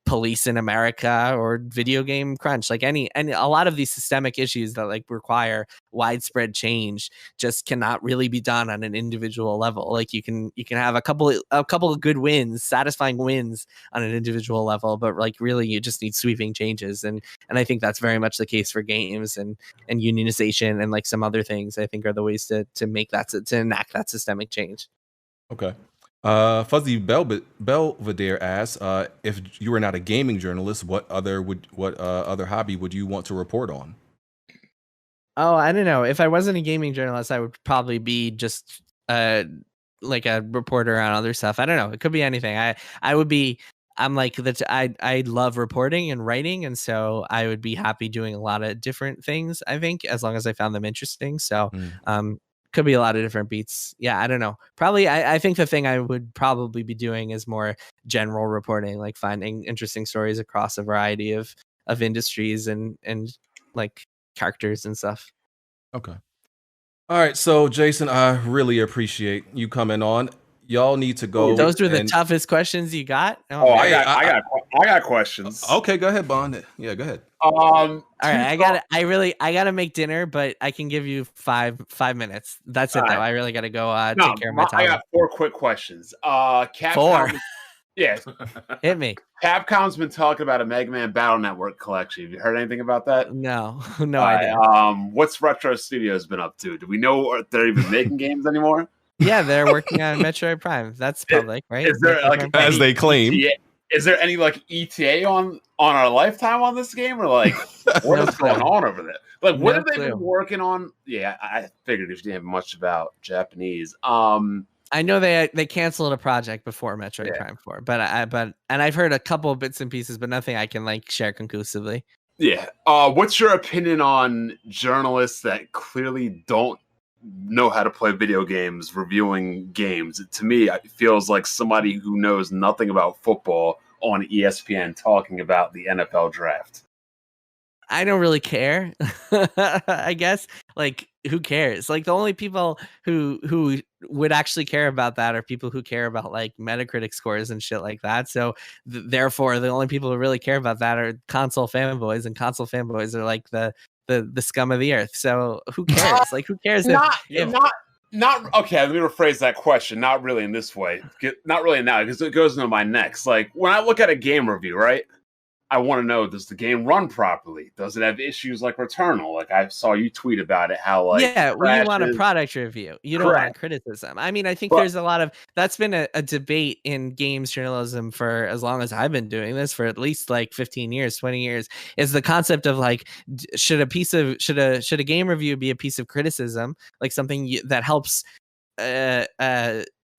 police in America or video game crunch, like any a lot of these systemic issues that like require widespread change just cannot really be done on an individual level. Like you can have a couple of good wins, satisfying wins on an individual level, but like really you just need sweeping changes. And I think that's very much the case for games and unionization and like some other things, I think are the ways to make that, to enact that systemic change. Okay. Fuzzy Belvedere asks, if you were not a gaming journalist, what other hobby would you want to report on? Oh, I don't know. If I wasn't a gaming journalist, I would probably be just like a reporter on other stuff. I don't know. It could be anything. I'm like that. I love reporting and writing, and so I would be happy doing a lot of different things, I think, as long as I found them interesting. So could be a lot of different beats. Yeah, I don't know. Probably I think the thing I would probably be doing is more general reporting, like finding interesting stories across a variety of industries and like characters and stuff. Okay. All right. So Jason, I really appreciate you coming on. Y'all need to go. Those were the toughest questions you got. I got questions. Okay, go ahead, Bond. Yeah, go ahead. All right, I gotta make dinner, but I can give you five minutes. That's it, though. I really gotta go take care of my time. I got 4 quick questions. Capcom, 4. Yeah, hit me. Capcom's been talking about a Mega Man Battle Network collection. Have you heard anything about that? No, idea. What's Retro Studios been up to? Do we know if they're even making games anymore? Yeah, they're working on Metroid Prime. That's public, right? Is there like as they claim? Is there any like ETA on our lifetime on this game, or like what is going on over there? Like what have they been working on? Yeah, I figured if you didn't have much about Japanese. I know they canceled a project before Metroid Prime 4, but I've heard a couple of bits and pieces, but nothing I can like share conclusively. Yeah. What's your opinion on journalists that clearly don't know how to play video games reviewing games? To me, it feels like somebody who knows nothing about football on ESPN talking about the NFL draft. I don't really care. I guess, like, who cares? Like, the only people who would actually care about that are people who care about like Metacritic scores and shit like that. So therefore, the only people who really care about that are console fanboys, and console fanboys are like the scum of the earth. So who cares? Like, who cares? Not okay. Let me rephrase that question. Not really in this way. Not really now, because it goes into my next. Like, when I look at a game review, right? I want to know, does the game run properly? Does it have issues like Returnal? Like I saw you tweet about it, how like we want a product review. You don't want criticism. I mean, I think there's a lot of that's been a debate in games journalism for as long as I've been doing this, for at least like 15 years, 20 years, is the concept of like should a game review be a piece of criticism, like something that helps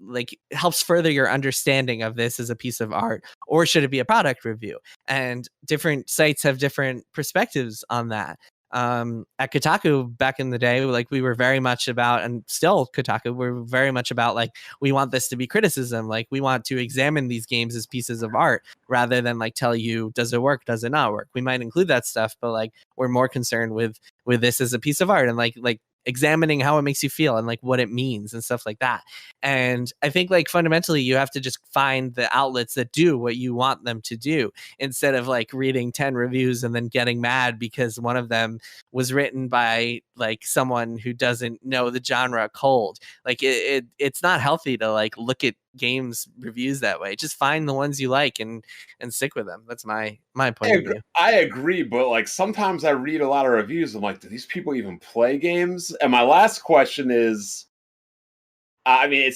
like helps further your understanding of this as a piece of art, or should it be a product review? And different sites have different perspectives on that. at Kotaku back in the day, like we were very much about, and still Kotaku, we're very much about like, we want this to be criticism. Like we want to examine these games as pieces of art rather than like tell you, does it work? Does it not work? We might include that stuff, but like we're more concerned with this as a piece of art and like examining how it makes you feel and like what it means and stuff like that. And I think like fundamentally you have to just find the outlets that do what you want them to do instead of like reading 10 reviews and then getting mad because one of them was written by like someone who doesn't know the genre cold. Like it's not healthy to like look at games reviews that way. Just find the ones you like and stick with them. That's my point of view. I agree, but like sometimes I read a lot of reviews. I'm like, do these people even play games? And my last question is, I mean,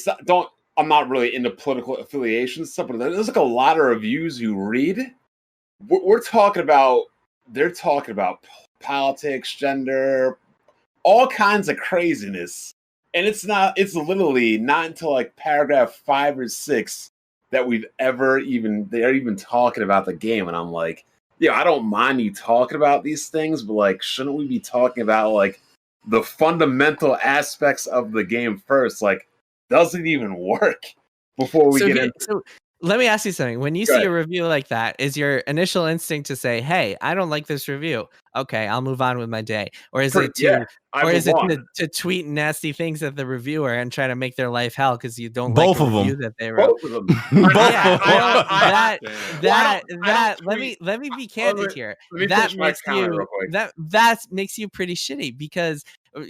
I'm not really into political affiliation stuff, but there's like a lot of reviews you read. They're talking about politics, gender, all kinds of craziness. And it's literally not until like paragraph 5 or 6 that they're even talking about the game. And I'm like, yeah, I don't mind you talking about these things, but like, shouldn't we be talking about like the fundamental aspects of the game first? Like, does it even work before we get into? So let me ask you something. When you see a review like that, is your initial instinct to say, "Hey, I don't like this review. Okay, I'll move on with my day," or is it to tweet nasty things at the reviewer and try to make their life hell because you don't like the review that they wrote? Both of them. Let me be candid here. That makes you pretty shitty because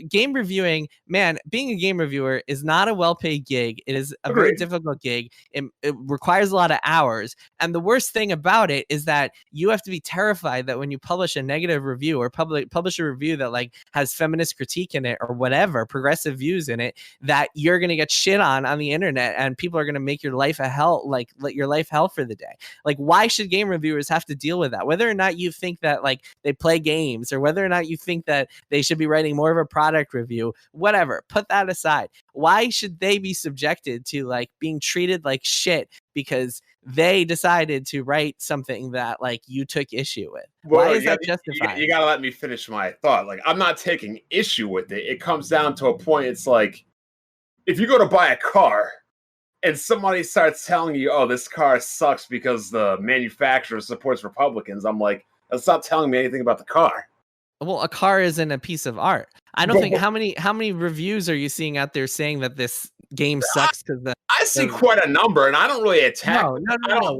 game reviewing, man, being a game reviewer is not a well-paid gig. It is a very difficult gig. It requires a lot of hours. And the worst thing about it is that you have to be terrified that when you publish a negative review or publish a review that like has feminist critique in it or whatever, progressive views in it, that you're going to get shit on the internet and people are going to make your life a hell, like let your life hell for the day. Like, why should game reviewers have to deal with that? Whether or not you think that like they play games or whether or not you think that they should be writing more of a product review, whatever, put that aside. Why should they be subjected to like being treated like shit because they decided to write something that like you took issue with? Why is that justified? You gotta let me finish my thought. Like, I'm not taking issue with it. It comes down to a point. It's like, if you go to buy a car and somebody starts telling you, oh, this car sucks because the manufacturer supports Republicans, I'm like, that's not telling me anything about the car. Well, a car isn't a piece of art. I don't think how many reviews are you seeing out there saying that this game sucks because I see quite a number, and I don't really attack. No.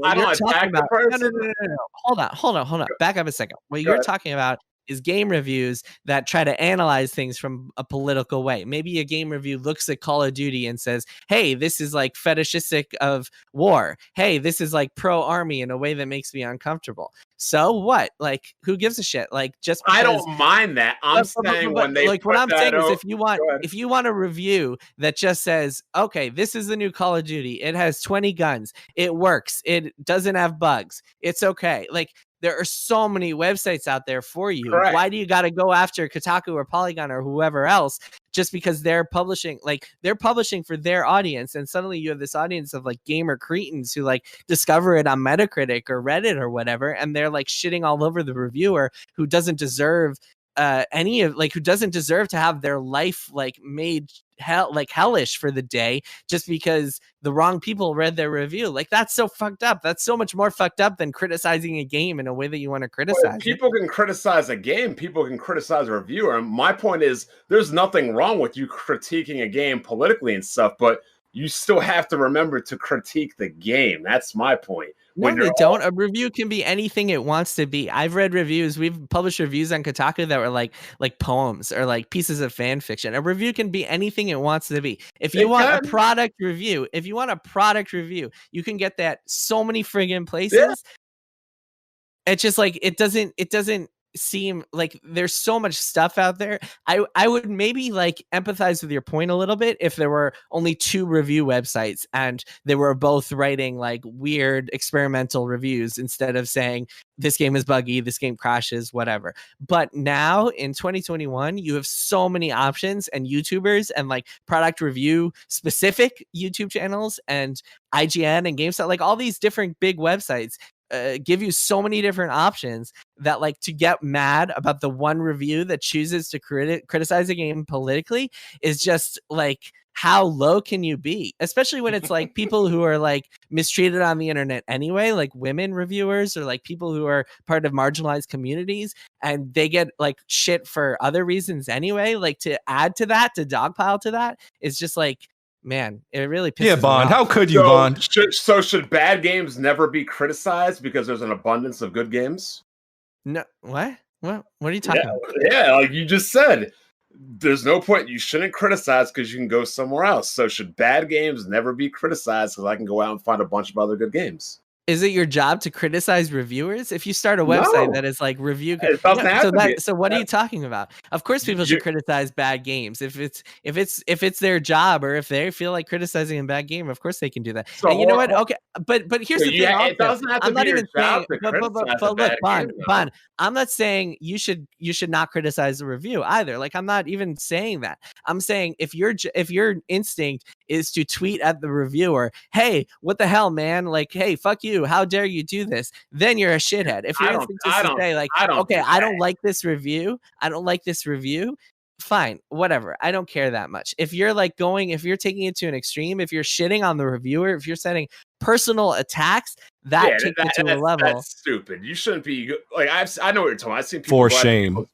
I don't attack the person. No. Hold on. Back up a second. What you're talking about is game reviews that try to analyze things from a political way. Maybe a game review looks at Call of Duty and says, hey, this is like fetishistic of war. Hey, this is like pro-army in a way that makes me uncomfortable. So what? Like, who gives a shit? Like, just because, I don't mind that. I'm saying when they like, what I'm saying is if you want a review that just says, okay, this is the new Call of Duty. It has 20 guns. It works. It doesn't have bugs. It's okay. Like, there are so many websites out there for you. Correct. Why do you got to go after Kotaku or Polygon or whoever else just because they're publishing for their audience? And suddenly you have this audience of like gamer cretins who like discover it on Metacritic or Reddit or whatever. And they're like shitting all over the reviewer who doesn't deserve who doesn't deserve to have their life like made hellish for the day just because the wrong people read their review. Like, that's so fucked up. That's so much more fucked up than criticizing a game in a way that you want to criticize. People can criticize a game. People can criticize a reviewer. And my point is, there's nothing wrong with you critiquing a game politically and stuff, but you still have to remember to critique the game. That's my point. No, they don't. A review can be anything it wants to be. I've read reviews. We've published reviews on Kotaku that were like poems or like pieces of fan fiction. A review can be anything it wants to be. If you want a product review, you can get that so many friggin' places. Yeah. It's just like it doesn't seem like there's so much stuff out there. I would maybe like empathize with your point a little bit if there were only 2 review websites and they were both writing like weird experimental reviews instead of saying this game is buggy, this game crashes, whatever. But now in 2021, you have so many options and YouTubers and like product review specific YouTube channels and IGN and GameStop, like all these different big websites give you so many different options that like to get mad about the one review that chooses to criticize a game politically is just like, how low can you be? Especially when it's like people who are like mistreated on the internet anyway, like women reviewers or like people who are part of marginalized communities, and they get like shit for other reasons anyway. Like to add to that, to dogpile to that, is just like, man, it really pisses Yeah, Bond. me off. How could you, Bond? Should bad games never be criticized because there's an abundance of good games? No, what? What are you talking about? Yeah, like you just said. There's no point. You shouldn't criticize because you can go somewhere else. So should bad games never be criticized because I can go out and find a bunch of other good games? Is it your job to criticize reviewers? If you start a website that is like review, so what are you talking about? Of course, people should criticize bad games. If it's their job, or if they feel like criticizing a bad game, of course they can do that. So, and you know what? Okay, but here's the thing. It doesn't have to be your job to criticize a bad game. Bond, I'm not saying you should not criticize the review either. Like, I'm not even saying that. I'm saying if your instinct is to tweet at the reviewer, hey, what the hell, man? Like, hey, fuck you. How dare you do this? Then you're a shithead. If your instinct is to say like, okay, I don't like this review. Fine, whatever. I don't care that much. If you're like if you're taking it to an extreme, if you're shitting on the reviewer, if you're setting personal attacks, that takes it to a level. That's stupid. You shouldn't be like, I know what you're talking about. I've seen people for shame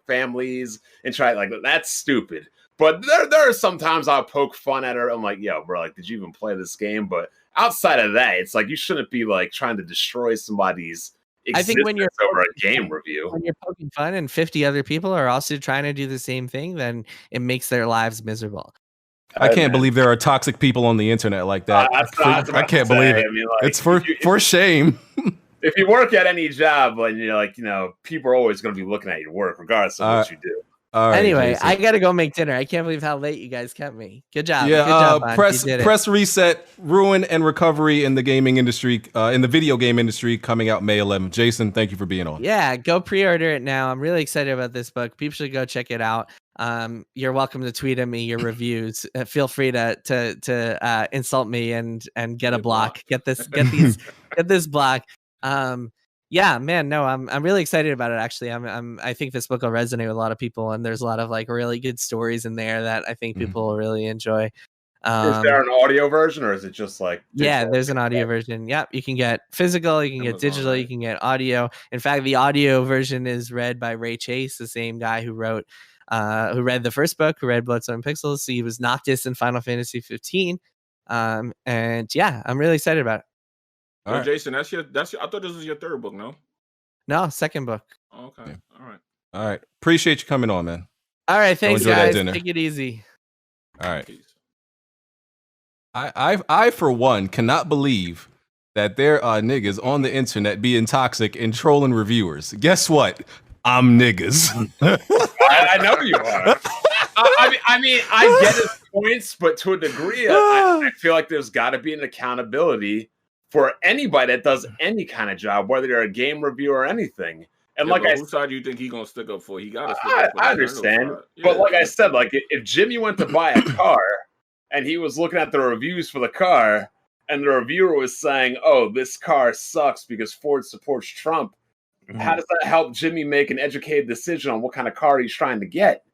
families and try like that's stupid. But there are sometimes I'll poke fun at her. I'm like, yo, bro, like, did you even play this game? But outside of that, it's like you shouldn't be like trying to destroy somebody's existence. I think when you're over a game review, when you're poking fun and 50 other people are also trying to do the same thing, then it makes their lives miserable. I can't believe there are toxic people on the internet like that. I can't believe it. I mean, like, it's for shame. If you work at any job, and you're like, people are always going to be looking at your work, regardless of what you do. Right, anyway, Jason. I gotta go make dinner. I can't believe how late you guys kept me. Good job. Yeah, good job, press reset, ruin and recovery in the gaming industry, in the video game industry, coming out May 11th. Jason, thank you for being on. Yeah, go pre-order it now. I'm really excited about this book. People should go check it out. You're welcome to tweet at me your reviews. Feel free to insult me and get a block. Get this block. Yeah, man, no, I'm really excited about it. Actually, I think this book will resonate with a lot of people, and there's a lot of like really good stories in there that I think people will really enjoy. Is there an audio version, or is it just like digital? Yeah, there's an audio version. Yep, you can get physical, you can get digital, you can get audio. In fact, the audio version is read by Ray Chase, the same guy who read the first book, who read Blood, Sweat, and Pixels. So he was Noctis in Final Fantasy 15. And yeah, I'm really excited about it. All right. Jason, that's your. I thought this was your third book. No, second book. Okay. Yeah. All right. Appreciate you coming on, man. All right. Thanks, guys. Take it easy. All right. Peace. I for one cannot believe that there are niggas on the internet being toxic and trolling reviewers. Guess what? I'm niggas. I know you are. I mean, I get his points, but to a degree, I feel like there's got to be an accountability for anybody that does any kind of job, whether you're a game reviewer or anything. And like, whose side do you think he's gonna stick up for? He got to stick up for. I understand, but like I said, like if Jimmy went to buy a car and he was looking at the reviews for the car, and the reviewer was saying, "Oh, this car sucks because Ford supports Trump," how does that help Jimmy make an educated decision on what kind of car he's trying to get?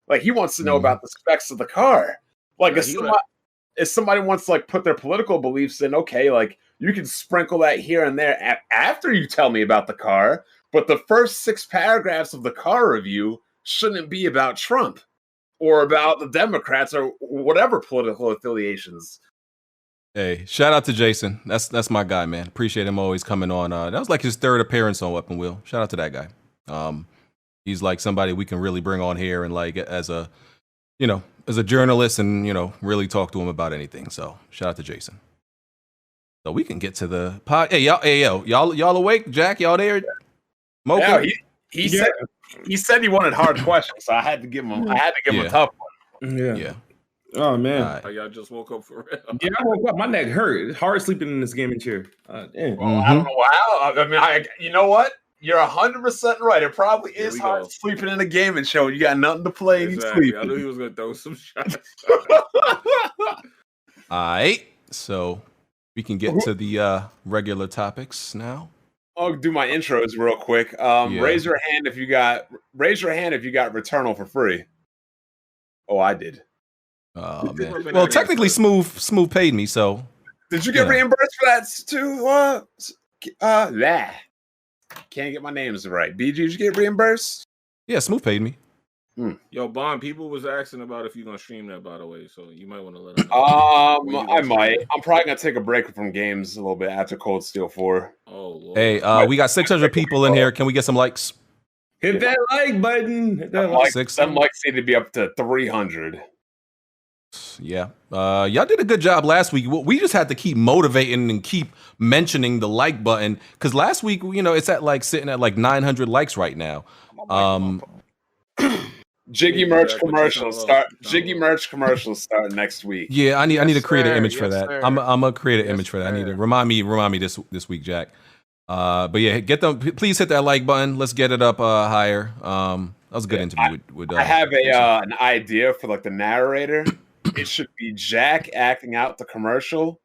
Like, he wants to know about the specs of the car. Like, if somebody wants to like put their political beliefs in, okay, like you can sprinkle that here and there after you tell me about the car, but the first 6 paragraphs of the car review shouldn't be about Trump or about the Democrats or whatever political affiliations. Hey, shout out to Jason. That's my guy, man. Appreciate him always coming on. That was like his 3rd appearance on Weapon Wheel. Shout out to that guy. He's like somebody we can really bring on here and like as a journalist and, really talk to him about anything. So shout out to Jason. So we can get to the pod. Hey, y'all awake? Jack, y'all there? Yeah, he said he wanted hard questions, so I had to give him a tough one. Yeah. Oh man. Y'all just woke up for real. Yeah, I woke up. My neck hurt. It's hard sleeping in this gaming chair. Damn. Well, I don't know how. I mean, you know what? You're 100% right. It probably is hard sleeping in a gaming show. You got nothing to play. Exactly. You sleep. I knew he was gonna throw some shots. All right. So we can get to the regular topics now. I'll do my intros real quick. Raise your hand if you got Returnal for free. Oh, I did. Oh man. Well, technically, Smooth paid me, so. Did you get reimbursed for that too? Yeah. Can't get my names right. BG, did you get reimbursed? Yeah, Smooth paid me. Yo, Bond, people was asking about if you're gonna stream that, by the way, so you might want to let them know. I might. I'm probably gonna take a break from games a little bit after Cold Steel 4. Oh, Lord. Hey, we got 600 people in here. Can we get some likes? Hit that like button. Hit that Some likes need to be up to 300. Yeah. Y'all did a good job last week. We just had to keep motivating and keep mentioning the like button because last week, it's sitting at 900 likes right now. Jiggy merch commercials start. Jiggy merch commercials start next week. Yeah, I need to create an image for that. I'm gonna create an image for that. I need to remind me this week, Jack. But yeah, please hit that like button. Let's get it up higher. That was a good interview with I have an idea for the narrator. It should be Jack acting out the commercial,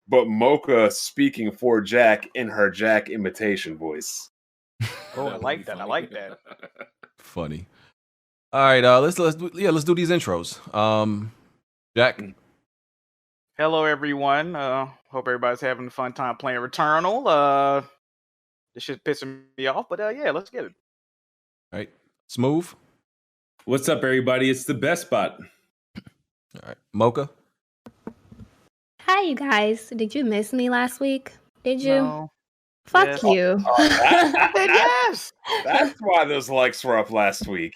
but Mocha speaking for Jack in her Jack imitation voice. Oh, I like that. I like that. Funny. All right, let's do these intros. Jack. Hello, everyone. Hope everybody's having a fun time playing Returnal. This shit's pissing me off, but yeah, let's get it. All right, Smooth. What's up, everybody? It's the best spot. All right, Mocha. Hi, you guys. Did you miss me last week? Did you? No. Fuck you. Yes. That's why those likes were up last week.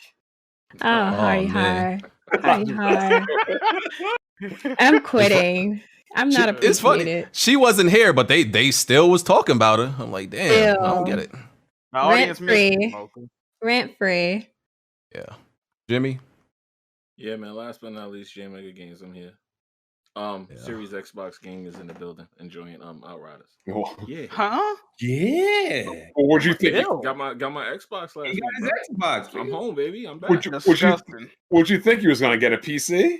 Oh, hi. I'm quitting. I'm not appreciated. It's funny. She wasn't here, but they still was talking about her. I'm like, damn, I don't get it. My audience Rent free. Yeah. Jimmy? Yeah, man. Last but not least, J Mega Games. I'm here. Series Xbox game is in the building, enjoying Outriders. Yeah. Huh? Yeah. Well, what'd you think? Got my Xbox last week. His Xbox. I'm home, baby. I'm back. What'd you think he was gonna get a PC?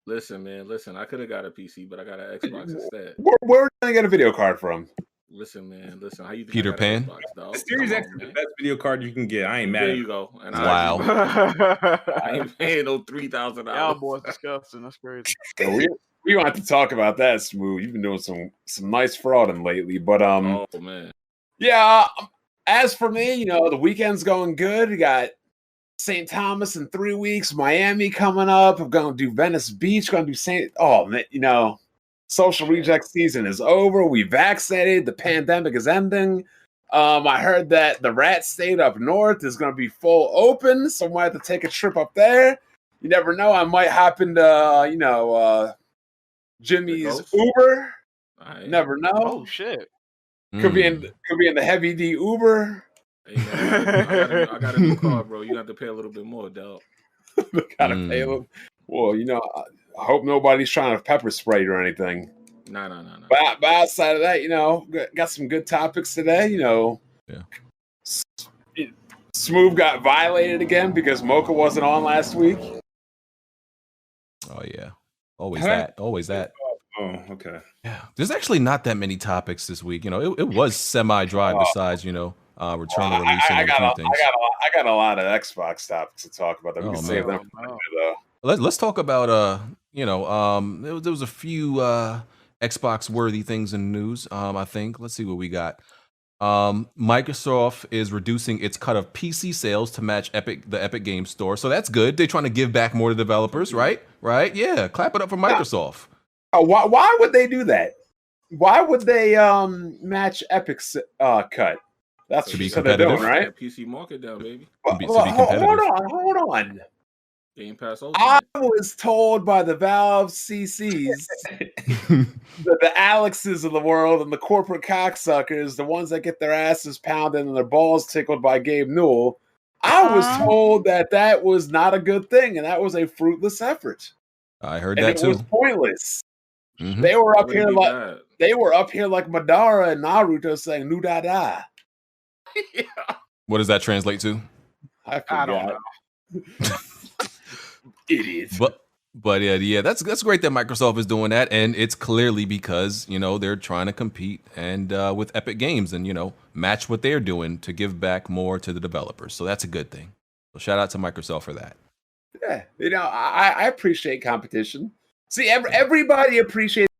Listen, man. I could have got a PC, but I got an Xbox instead. Where are you gonna get a video card from? Listen, man. How you think Peter Pan? The Series X is the best video card you can get. I ain't mad. There you go. And wow. I ain't paying no $3,000. Y'all boys disgusting. That's crazy. We don't have to talk about that, Smooth. You've been doing some nice frauding lately, but oh man. Yeah. As for me, the weekend's going good. We got St. Thomas in 3 weeks, Miami coming up. I'm gonna do Venice Beach. Gonna do Oh man, social reject season is over. We vaccinated. The pandemic is ending. I heard that the Rat State up north is gonna be full open, so I might have to take a trip up there. You never know. I might hop into Jimmy's Uber. Never know. Oh shit. Could be in the heavy D Uber. Hey, man, I got a new car, bro. You have to pay a little bit more, dog. Gotta pay a little. Well, I hope nobody's trying to pepper spray you or anything. No. But outside of that, got some good topics today. Yeah. Smooth got violated again because Mocha wasn't on last week. Oh yeah. Always that. Oh, okay. Yeah. There's actually not that many topics this week. It was semi-dry besides, Returnal releasing and a few things. I got a lot of Xbox topics to talk about. That we can save them for later, though. Let's talk about there was a few Xbox worthy things in the news. I think. Let's see what we got. Microsoft is reducing its cut of PC sales to match the Epic Games Store. So that's good. They're trying to give back more to developers, right? Right? Yeah. Clap it up for Microsoft. Why would they do that? Why would they match Epic's cut? That's to be what they're doing, competitive, right? PC market down, baby. To be competitive. Hold on. Game Pass Ultimate. I was told by the Valve CCs, the Alexes of the world and the corporate cocksuckers, the ones that get their asses pounded and their balls tickled by Gabe Newell, I was told that was not a good thing and that was a fruitless effort. I heard that too. It was pointless. Mm-hmm. They were up here like Madara and Naruto saying "Nu da da." Yeah. What does that translate to? I don't know. Idiots. But yeah, that's great that Microsoft is doing that, and it's clearly because they're trying to compete and with Epic Games and match what they're doing to give back more to the developers. So that's a good thing. So shout out to Microsoft for that. Yeah, I appreciate competition. See, everybody appreciates